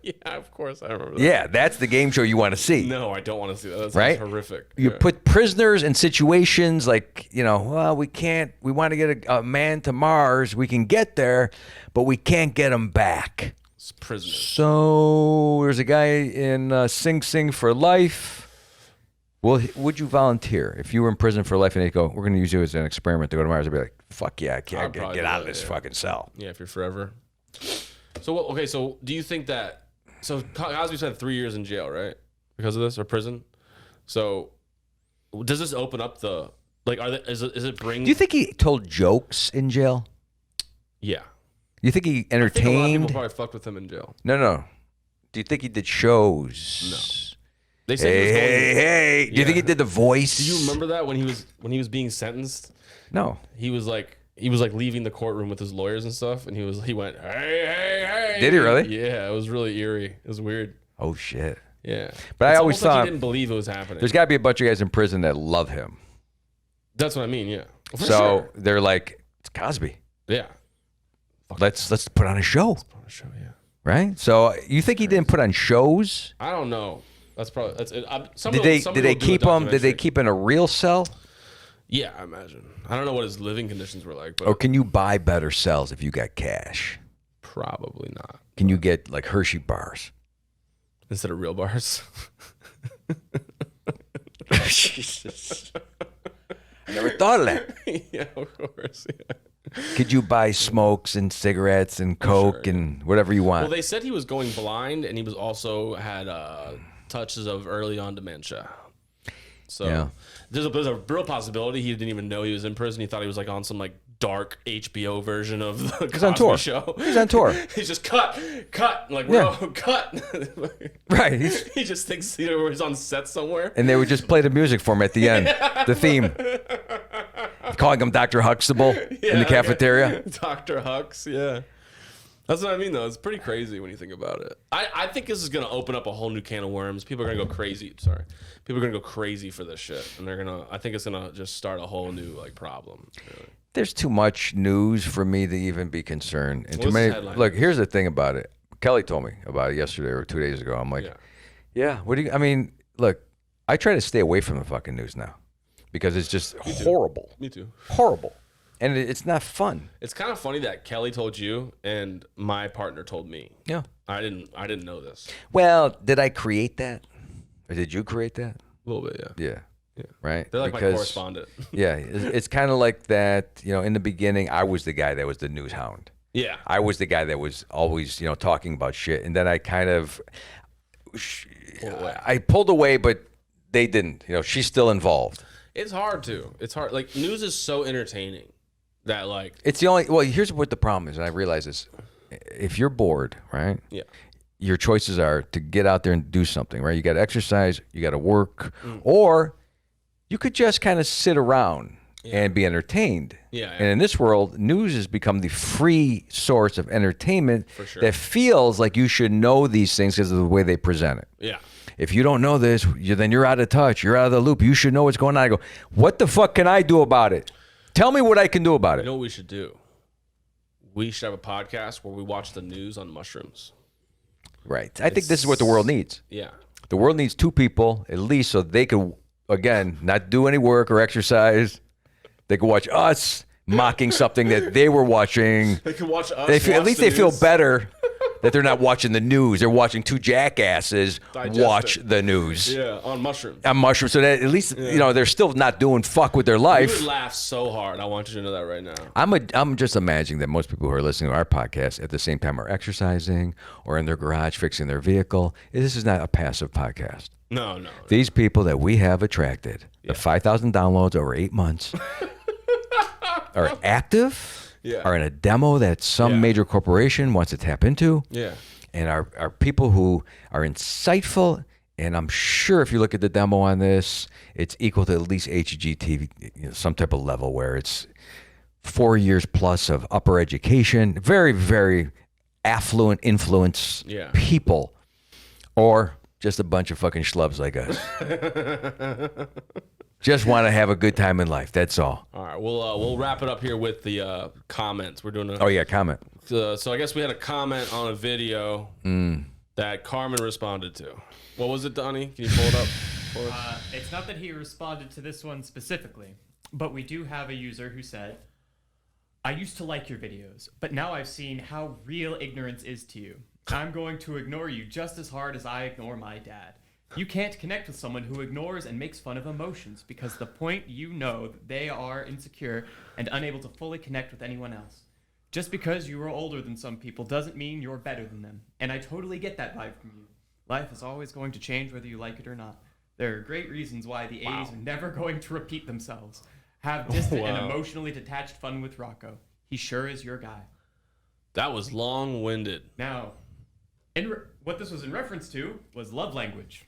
Yeah, of course I remember that. Yeah, that's the game show you want to see. No, I don't want to see that. That's right? horrific. You Yeah. put prisoners in situations like, well, we want to get a man to Mars. We can get there, but we can't get him back. It's prisoners. So there's a guy in Sing Sing for life. Well, would you volunteer if you were in prison for life and they go, we're going to use you as an experiment to go to Mars? I'd be like, fuck yeah, I can't get out of this fucking cell. Yeah, if you're forever. So, so do you think that, so Cosby spent 3 years in jail, right? Because of this, or prison? So does this open up the, like, is it bring? Do you think he told jokes in jail? Yeah. You think he entertained? I think a lot of people probably fucked with him in jail. No. Do you think he did shows? No. They said he was going, hey. Do you think he did the voice? Do you remember that when he was being sentenced? No. He was like leaving the courtroom with his lawyers and stuff, and he went, hey. Did he really? Yeah, it was really eerie. It was weird. Oh shit. Yeah. But I always like thought he didn't believe it was happening. There's got to be a bunch of guys in prison that love him. That's what I mean. Yeah. For so sure. they're like, it's Cosby. Yeah. Let's put on a show. On a show, yeah. Right. So you think he didn't put on shows? I don't know. That's probably that's it. Did they keep him? Did they keep in a real cell? Yeah, I imagine. I don't know what his living conditions were like, but Or can you buy better cells if you got cash? probably not. Can you get like Hershey bars? Instead of real bars. Jesus. I never thought of that. Yeah, of course. Yeah. Could you buy smokes and cigarettes and Coke and whatever you want? Well, they said he was going blind, and he was also had touches of early on dementia. So Yeah. there's a real possibility he didn't even know he was in prison. He thought he was like on some like dark HBO version of the Cosby on tour. Show. He's on tour. He's just cut, like Yeah. cut. Right. He just thinks he's on set somewhere. And they would just play the music for him at the end, the theme. Calling him Dr. Huxtable in the cafeteria. Dr. Hux, yeah. That's what I mean, though. It's pretty crazy when you think about it. I think this is going to open up a whole new can of worms. People are going to go crazy. Sorry. People are going to go crazy for this shit. And I think it's going to just start a whole new, like, problem. Really. There's too much news for me to even be concerned. And too What's the many. headline? Look, here's the thing about it. Kelly told me about it yesterday or 2 days ago. I'm like, yeah, what do you, I mean, look, I try to stay away from the fucking news now because it's just horrible. Me too. Horrible. And it's not fun. It's kind of funny that Kelly told you and my partner told me. Yeah. I didn't know this. Well, did I create that? Or did you create that? A little bit, yeah. Yeah. Right? They're like my correspondent. Yeah. It's kind of like that, in the beginning, I was the guy that was the news hound. Yeah. I was the guy that was always, talking about shit. And then I kind of, I pulled away, but they didn't. She's still involved. It's hard to. It's hard. Like, news is so entertaining that, like... It's the only, well, here's what the problem is, and I realize this. If you're bored, right? Yeah. Your choices are to get out there and do something, right? You got to exercise, you got to work, or you could just kind of sit around and be entertained. Yeah. And in this world, news has become the free source of entertainment For sure. that feels like you should know these things because of the way they present it. Yeah. If you don't know this, then you're out of touch. You're out of the loop. You should know what's going on. I go, what the fuck can I do about it? Tell me what I can do about it. You know what we should do? We should have a podcast where we watch the news on mushrooms. Right. I think this is what the world needs. Yeah. The world needs two people, at least, so they could, again, not do any work or exercise. They could watch us mocking something that they were watching. They can watch us. At least they feel better that they're not watching the news. They're watching two jackasses watch the news. Yeah, on mushrooms. On mushrooms. So that at least, they're still not doing fuck with their life. We would laugh so hard. I want you to know that right now. I'm just imagining that most people who are listening to our podcast at the same time are exercising or in their garage fixing their vehicle. This is not a passive podcast. No. These people that we have attracted, the 5,000 downloads over 8 months, are active, are in a demo that some major corporation wants to tap into, and are people who are insightful. And I'm sure if you look at the demo on this, it's equal to at least HGTV, some type of level where it's 4 years plus of upper education, very, very affluent influence people, or just a bunch of fucking schlubs like us. Just want to have a good time in life. That's all. All right, we'll wrap it up here with the comments. We're doing comment. So I guess we had a comment on a video that Carmen responded to. What was it, Donnie? Can you pull it up for us? It's not that he responded to this one specifically, but we do have a user who said, I used to like your videos, but now I've seen how real ignorance is to you. I'm going to ignore you just as hard as I ignore my dad. You can't connect with someone who ignores and makes fun of emotions because the point you know that they are insecure and unable to fully connect with anyone else. Just because you are older than some people doesn't mean you're better than them. And I totally get that vibe from you. Life is always going to change whether you like it or not. There are great reasons why the 80s are never going to repeat themselves. Have distant and emotionally detached fun with Rocco. He sure is your guy. That was long-winded. Now, what this was in reference to was love language.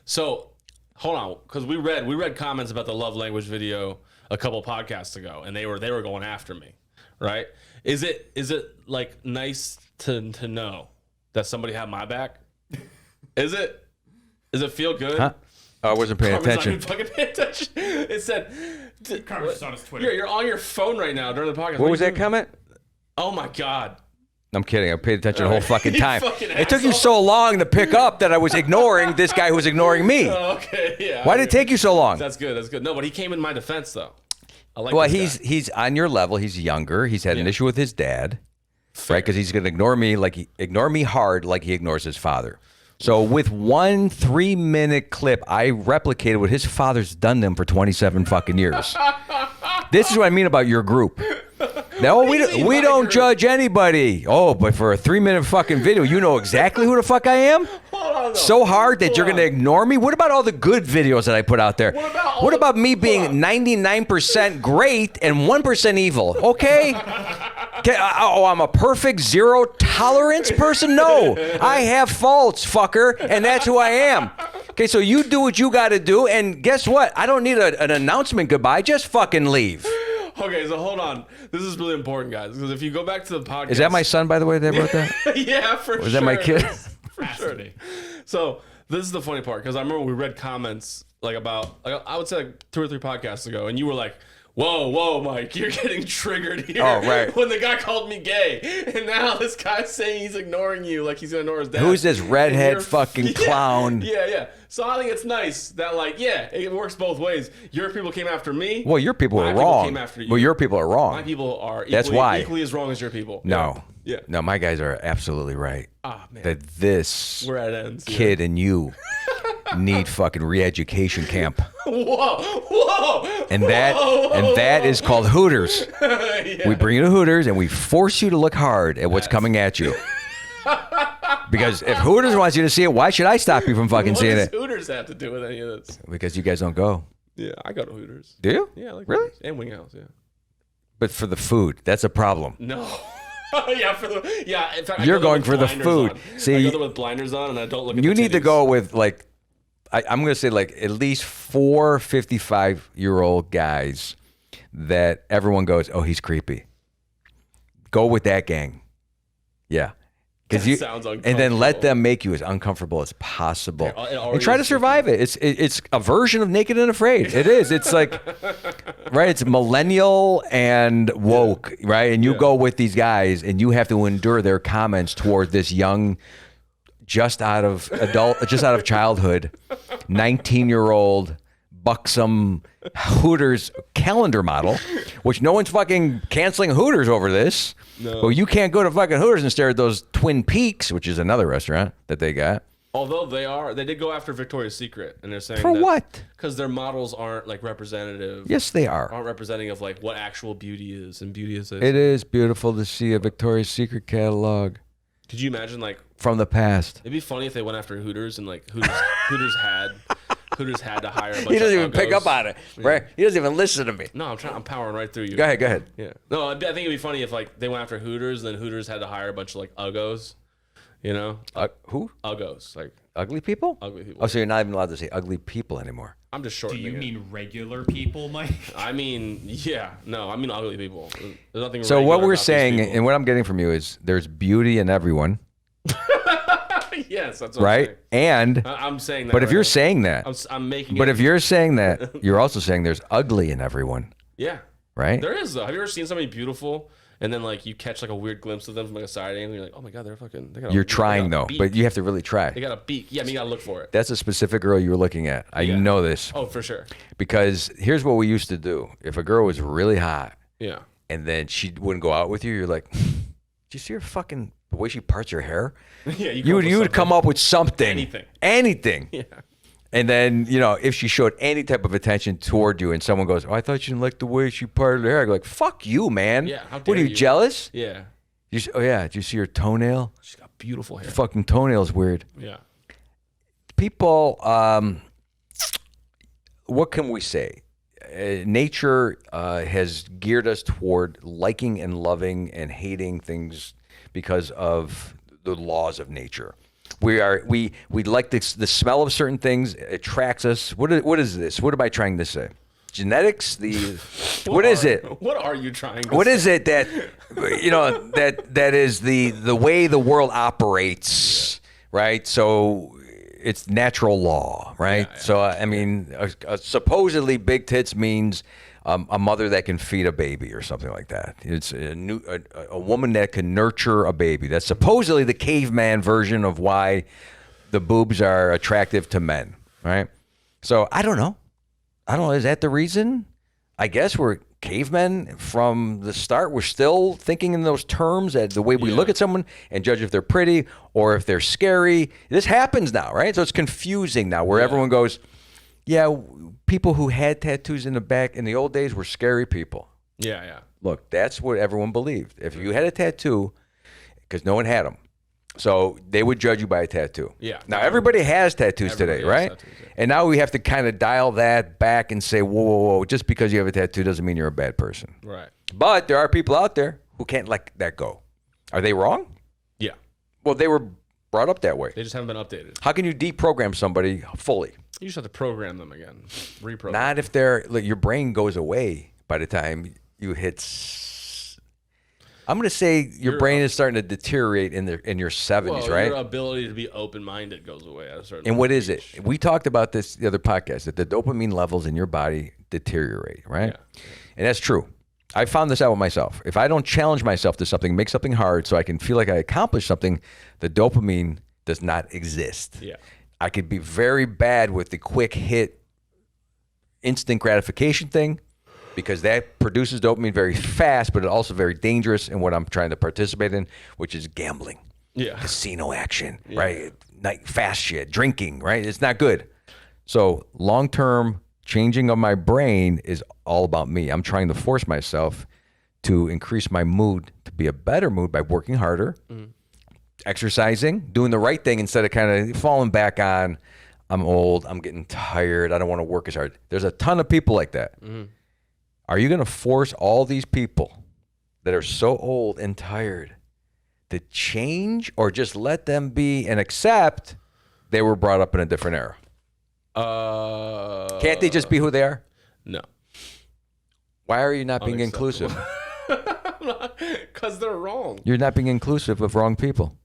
So, hold on, because we read comments about the love language video a couple podcasts ago, and they were going after me, right? Is it like nice to know that somebody had my back? Does it feel good? Huh? I wasn't paying Carmen's attention. not even fucking paying attention. It said, Carmen's on his Twitter. You're on your phone right now during the podcast. What was that comment? Oh my God. I'm kidding. I paid attention the whole fucking time. Fucking It took you asshole. so long to pick up that I was ignoring this guy who was ignoring me. Oh, okay, yeah. Why did it take you so long? That's good. No, but he came in my defense though. I like Well, this guy. he's on your level. He's younger. He's had an issue with his dad, right? Because he's going to ignore me hard like he ignores his father. So with 1 3-minute clip, I replicated what his father's done to him for 27 fucking years. This is what I mean about your group. No, we don't judge anybody. Oh, but for a 3-minute fucking video, you know exactly who the fuck I am? Hold on, though. So hard that you're going to ignore me? What about all the good videos that I put out there? What about me being 99% great and 1% evil? Okay? I'm a perfect zero tolerance person? No. I have faults, fucker, and that's who I am. Okay, so you do what you got to do, and guess what? I don't need an announcement goodbye. Just fucking leave. Okay, so hold on. This is really important, guys, because if you go back to the podcast, Is that my son, by the way, that wrote that? yeah, for sure. Was that my kid? For sure. So this is the funny part, because I remember we read comments about I would say 2 or 3 podcasts ago, and you were like, Whoa, Mike, you're getting triggered here. Oh, right. When the guy called me gay. And now this guy's saying he's ignoring you like he's going to ignore his dad. Who's this redhead fucking clown? Yeah. So I think it's nice that, it works both ways. Your people came after me. Well, your people are wrong. Came after you. Well, your people are wrong. My people are equally as wrong as your people. No. Yeah. No, my guys are absolutely right. Ah, man. That this We're at ends. kid and you need fucking re-education camp. Whoa. And that is called Hooters. Yeah. We bring you to Hooters and we force you to look hard at what's coming at you. Because if Hooters wants you to see it, why should I stop you from fucking seeing What it? does Hooters have to do with any of this? Because you guys don't go. Yeah, I go to Hooters. Do you? Yeah, I like Really? Hooters. And Wing House, yeah. But for the food, that's a problem. No. Yeah, in fact, I You're go there going with for the blinders food. on. See, I go there with blinders on and I don't look at You the need to titties. go with I'm going to say at least 4 55-year-old guys that everyone goes, oh, he's creepy. Go with that gang. Yeah. That sounds uncomfortable. And then let them make you as uncomfortable as possible. It already And try to is survive it. It's a version of Naked and Afraid. It is. It's right? It's millennial and woke, right? And you go with these guys and you have to endure their comments toward this young, just out of childhood, 19-year-old buxom Hooters calendar model, which no one's fucking canceling Hooters over this. No. Well, you can't go to fucking Hooters and stare at those Twin Peaks, which is another restaurant that they got. Although they did go after Victoria's Secret, and they're saying For what? Because their models aren't representative. Yes, they are. Aren't representing of what actual beauty is, and beauty is. It is beautiful to see a Victoria's Secret catalog Could you imagine from the past. It'd be funny if they went after Hooters and Hooters had to hire a bunch He doesn't of even pick uggos. up on it, right? He doesn't even listen to me. No, I'm powering right through you. Go ahead. Yeah. No, I think it'd be funny if they went after Hooters, then Hooters had to hire a bunch of uggos. You know? Who? Uggos, Ugly people? ugly people. Oh, so you're not even allowed to say ugly people anymore. I'm just Do shortening you it. mean regular people, Mike? I mean, yeah. No, I mean ugly people. There's nothing. So what regular we're about these saying, people. and what I'm getting from you is there's beauty in everyone, Yes, that's what right? And I'm saying that. but if right you're now. saying that, I'm making. but it, if you're saying that, you're also saying there's ugly in everyone, yeah, right? there is though. Have you ever seen somebody beautiful And then like you catch like a weird glimpse of them from like a side angle. And you're like, oh my god, they're fucking. They got You're trying though, but you have to really try. They got a beak. Yeah, I mean, you gotta look for it. That's a specific girl you were looking at. I know this. Oh, for sure. Because here's what we used to do. If a girl was really hot, yeah, and then she wouldn't go out with you, you're like, did you see her fucking the way she parts her hair? Yeah, you would come up with something. Anything. Yeah. And then, if she showed any type of attention toward you and someone goes, oh, I thought you didn't like the way she parted her hair. I go like, fuck you, man. Yeah, how dare what are you, jealous? Yeah. Did you see her toenail? She's got beautiful hair. Her fucking toenail's weird. Yeah. People, what can we say? Nature has geared us toward liking and loving and hating things because of the laws of nature. We like the smell of certain things. It attracts us. What is this? What am I trying to say? Genetics? What is it? What are you trying to say? What is it that that is the way the world operates, right? So it's natural law, right? Yeah. So I mean, supposedly big tits means a mother that can feed a baby or something like that. It's a woman that can nurture a baby. That's supposedly the caveman version of why the boobs are attractive to men, right? So I don't know. Is that the reason? I guess we're cavemen from the start. We're still thinking in those terms, that the way we look at someone and judge if they're pretty or if they're scary. This happens now, right? So it's confusing now where everyone goes, yeah, people who had tattoos in the back in the old days were scary people. Yeah, yeah. Look, that's what everyone believed. If you had a tattoo, because no one had them, so they would judge you by a tattoo. Yeah. Now, everybody has tattoos today, right? Tattoos, yeah. And now we have to kind of dial that back and say, whoa, just because you have a tattoo doesn't mean you're a bad person. Right. But there are people out there who can't let that go. Are they wrong? Yeah. Well, they were brought up that way. They just haven't been updated. How can you deprogram somebody fully? You just have to program them again. Reprogram. Not if your brain goes away by the time you hit. I'm going to say your brain is starting to deteriorate in your 70s, right? Your ability to be open-minded goes away at a certain. And what is it? We talked about this the other podcast, that the dopamine levels in your body deteriorate, right? Yeah. And that's true. I found this out with myself. If I don't challenge myself to something, make something hard so I can feel like I accomplished something, the dopamine does not exist. Yeah. I could be very bad with the quick hit, instant gratification thing, because that produces dopamine very fast, but it's also very dangerous in what I'm trying to participate in, which is gambling. Yeah. Casino action, right? Fast shit, drinking, right? It's not good. So long-term changing of my brain is all about me. I'm trying to force myself to increase my mood, to be a better mood by working harder, exercising, doing the right thing instead of kind of falling back on, I'm old, I'm getting tired, I don't want to work as hard. There's a ton of people like that. Mm-hmm. Are you going to force all these people that are so old and tired to change, or just let them be and accept they were brought up in a different era? Can't they just be who they are? No. Why are you not being inclusive? Because they're wrong. You're not being inclusive of wrong people.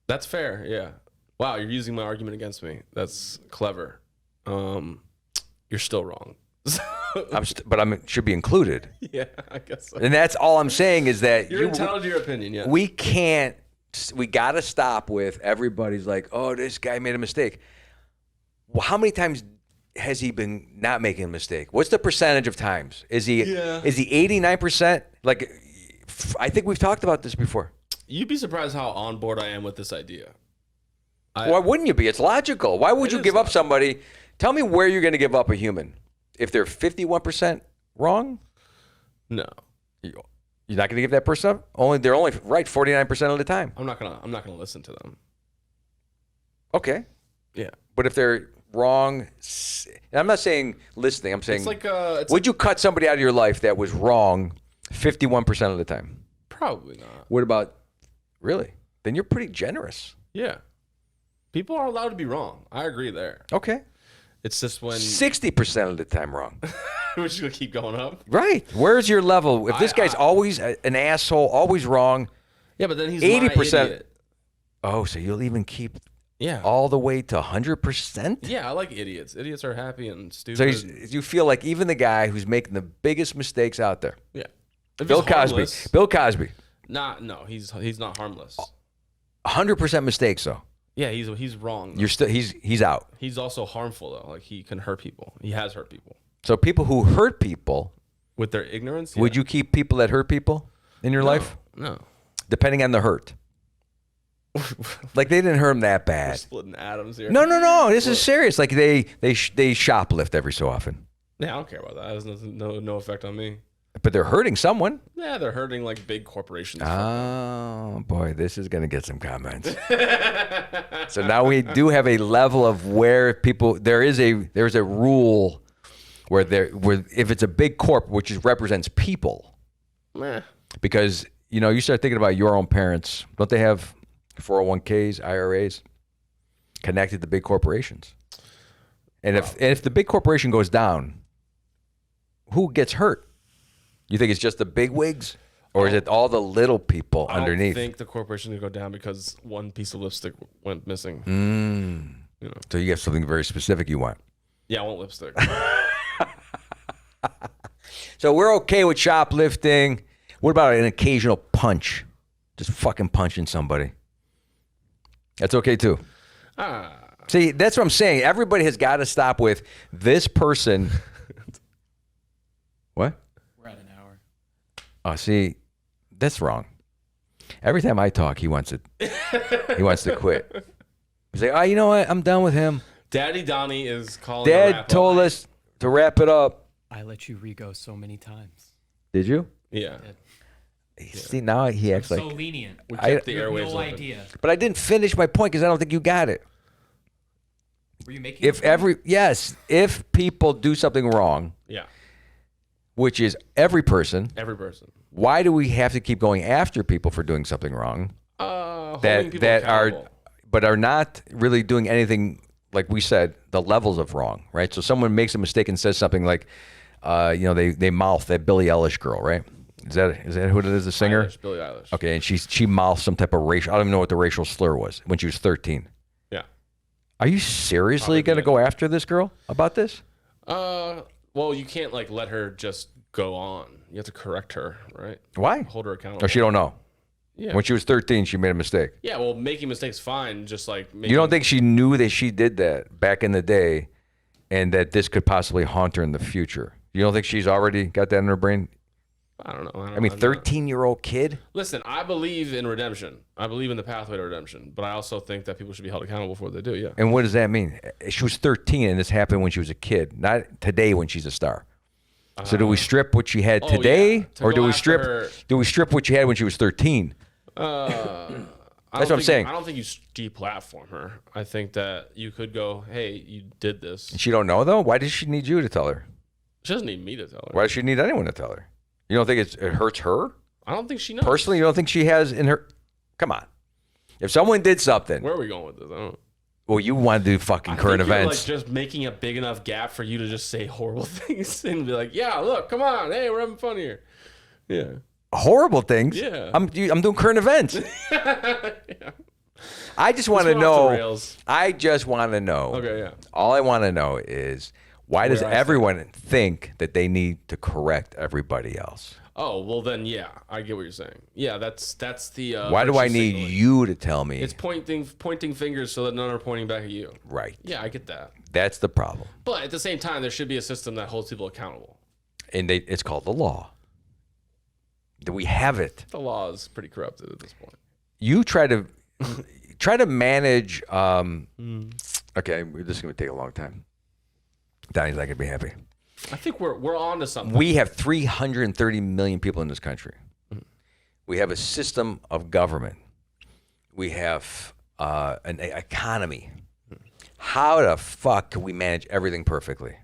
That's fair, yeah. Wow, you're using my argument against me. That's clever. You're still wrong. But I should be included. Yeah, I guess so. And that's all I'm saying is that you're entitled to your opinion, yeah. We got to stop with everybody's like, oh, this guy made a mistake. Well, how many times has he been not making a mistake? What's the percentage of times? Is he 89%? Like, I think we've talked about this before. You'd be surprised how on board I am with this idea. Why wouldn't you be? It's logical. Why would you give up somebody? Tell me where you're going to give up a human. If they're 51% wrong? No. You're not going to give that person up? They're only right 49% of the time. I'm not gonna listen to them. Okay. Yeah. But if they're wrong, and I'm not saying listening, I'm saying, would you cut somebody out of your life that was wrong 51% of the time? Probably not. What about, really? Then you're pretty generous. Yeah. People are allowed to be wrong. I agree there. Okay. It's just when 60% of the time wrong. We're just gonna keep going up. Right. Where's your level? If this guy's always an asshole, always wrong. Yeah, but then he's 80%. Oh, so you'll even keep all the way to 100%? Yeah, I like idiots. Idiots are happy and stupid. So you feel like even the guy who's making the biggest mistakes out there. Yeah. If Bill he's Cosby. harmless, Bill Cosby. no, he's not harmless. 100% mistakes though. Yeah, he's wrong. Though. You're still he's out. He's also harmful though. Like he can hurt people. He has hurt people So people who hurt people, with their ignorance. would you keep people that hurt people in your life? No. Depending on the hurt. Like they didn't hurt him that We're bad. splitting atoms here. No. This is serious. Like they shoplift every so often, Yeah, I don't care about that. It has nothing, no effect on me. but they're hurting someone. Yeah, they're hurting like big corporations. Oh boy, this is gonna get some comments. So now we do have a level of where people there's a rule where if it's a big corp, which represents people, Meh. because you start thinking about your own parents. Don't they have 401ks, IRAs connected to big corporations? And if the big corporation goes down, who gets hurt? You think it's just the big wigs, or is it all the little people underneath? I think the corporation would go down because one piece of lipstick went missing. So you have something very specific you want. Yeah, I want lipstick. So we're okay with shoplifting. What about an occasional punch? Just fucking punching somebody. That's okay too. See, that's what I'm saying. Everybody has got to stop with this person. What? We're at an hour. Oh, see, that's wrong. Every time I talk, he wants to quit. He's like, oh, you know what? I'm done with him. Daddy Donnie is calling. Dad told us to wrap it up. I let you re-go so many times. Did you? Yeah. See, now he acts So like. lenient. We kept the You have airwaves no open. idea. But I didn't finish my point because I don't think you got it. Were you making? If people do something wrong, Yeah. which is every person, Every person. why do we have to keep going after people for doing something wrong Holding people that accountable. are not really doing anything, like we said, the levels of wrong, right? So someone makes a mistake and says something like, they mouth that Billie Eilish girl, right? Is that who it is, the singer? Eilish, Billie Eilish. Okay, and she mouthed some type of racial, I don't even know what the racial slur was when she was 13. Yeah. Are you seriously going to go after this girl about this? Well, you can't like let her just go on. You have to correct her, right? Why? Hold her accountable. Or she don't know? Yeah. When she was 13, she made a mistake. Yeah. Well, making mistakes fine. Just like making, You don't think she knew that she did that back in the day and that this could possibly haunt her in the future? You don't think she's already got that in her brain? I don't know. I mean, 13-year-old kid? Listen, I believe in redemption. I believe in the pathway to redemption. But I also think that people should be held accountable for what they do. Yeah. And what does that mean? She was 13 and this happened when she was a kid, not today when she's a star. So do we strip what she had today, yeah. To or do go we after strip what she had when she was 13? That's what I'm saying. I don't think you deplatform her. I think that you could go, hey, you did this. And she don't know though. Why does she need you to tell her? She doesn't need me to tell her. Why does she need anyone to tell her? You don't think it hurts her I don't think she knows. personally? You don't think she has in her? Come on. If someone did something, Where are we going with this? I don't know. well, you want to do fucking current think you're, events. like just making a big enough gap for you to just say horrible things and be like, yeah, look, come on, hey, we're having fun here. Yeah. Horrible things. Yeah. I'm doing current events. Yeah. I just want to Let's go off the know. rails. I just want to know. Okay, yeah. All I want to know is why does Where I stand. everyone think that they need to correct everybody else? Oh, well then, yeah, I get what you're saying. Yeah, that's the. Why do I virtue need signaling. you to tell me? It's pointing fingers so that none are pointing back at you. Right. Yeah, I get that. That's the problem. But at the same time, there should be a system that holds people accountable. And it's called the law. Do we have it? The law is pretty corrupted at this point. You try to manage. Okay, this is going to take a long time. Donnie's not going to be happy. I think we're on to something. We have 330 million people in this country. We have a system of government. We have an economy. How the fuck can we manage everything perfectly?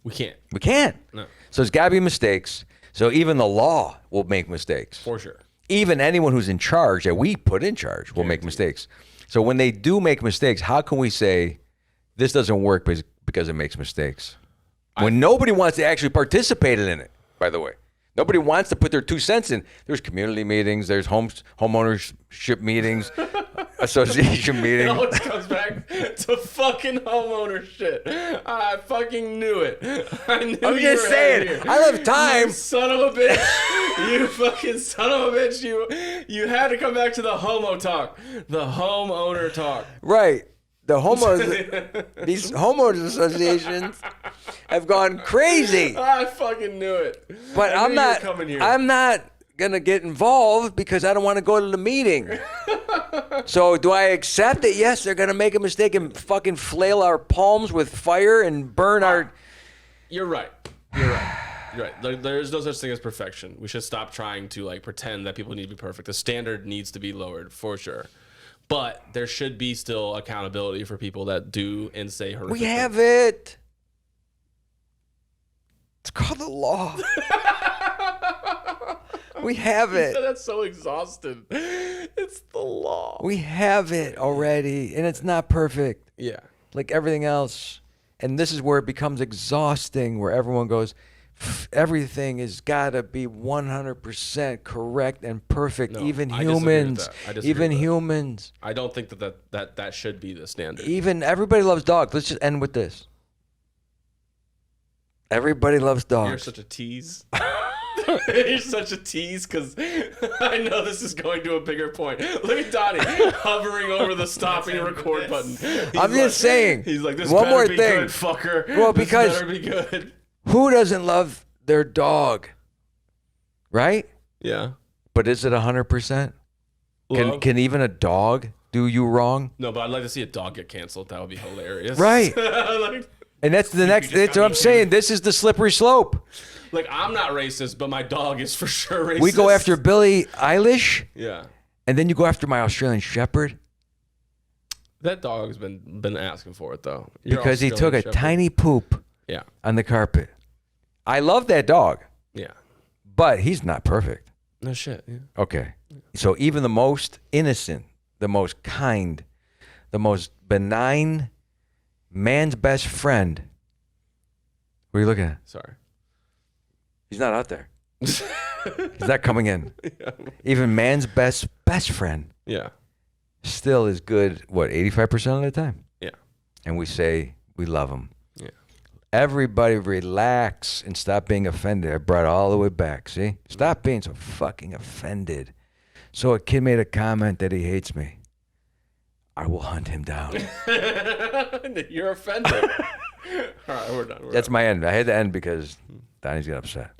We can't. We can't. No. So there's got to be mistakes. So even the law will make mistakes. For sure. Even anyone who's in charge, that we put in charge, will make mistakes. So when they do make mistakes, how can we say this doesn't work because it makes mistakes? When nobody wants to actually participate in it, by the way. Nobody wants to put their 2 cents in. There's community meetings. There's homeownership meetings. association meeting. It always comes back to fucking homeowner shit. I fucking knew it. I knew I'm you just were saying, here. I love time. You son of a bitch. You fucking son of a bitch. You had to come back to the homo talk. The homeowner talk. Right. The these homeowners associations have gone crazy. I fucking knew it. But I I'm knew you were not. coming here. I'm not gonna get involved because I don't want to go to the meeting. So do I accept that? Yes, they're gonna make a mistake and fucking flail our palms with fire and burn our. You're right. You're right. There's no such thing as perfection. We should stop trying to like pretend that people need to be perfect. The standard needs to be lowered for sure. But there should be still accountability for people that do and say horrific We things. have it. It's called the law. We have it. That's so exhausted. It's the law. We have it already, and it's not perfect. Yeah. Like everything else. And this is where it becomes exhausting, where everyone goes, everything has got to be 100% correct and perfect. No, even I disagree with humans. that. I disagree Even with that. humans. I don't think that should be the standard. Even everybody loves dogs. Let's just end with this. Everybody loves dogs. You're such a tease. You're such a tease because I know this is going to a bigger point. Look at Donnie hovering over the stopping and record button. I'm just saying. He's like, this one better more be thing. good, fucker. Well, This because better be good. who doesn't love their dog? Right? Yeah. But is it 100%? Love? Can even a dog do you wrong? No, but I'd like to see a dog get canceled. That would be hilarious. Right. like, And that's the next. That's what I'm saying. This is the slippery slope. I'm not racist, but my dog is for sure racist. We go after Billie Eilish, Yeah. and then you go after my Australian Shepherd That dog's been asking for it though. because he took a tiny poop Yeah. on the carpet. I love that dog, Yeah. but he's not perfect. No shit. Yeah. Okay. So even the most innocent, the most kind, the most benign man's best friend. What are you looking at? Sorry. He's not out there. He's not coming in. Even man's best friend Yeah. still is good, 85% of the time? Yeah. And we say we love him. Yeah. Everybody relax and stop being offended. I brought it all the way back, see? Stop being so fucking offended. So a kid made a comment that he hates me. I will hunt him down. You're offended. All right, we're done. That's my end. I had to end because Donnie's getting upset.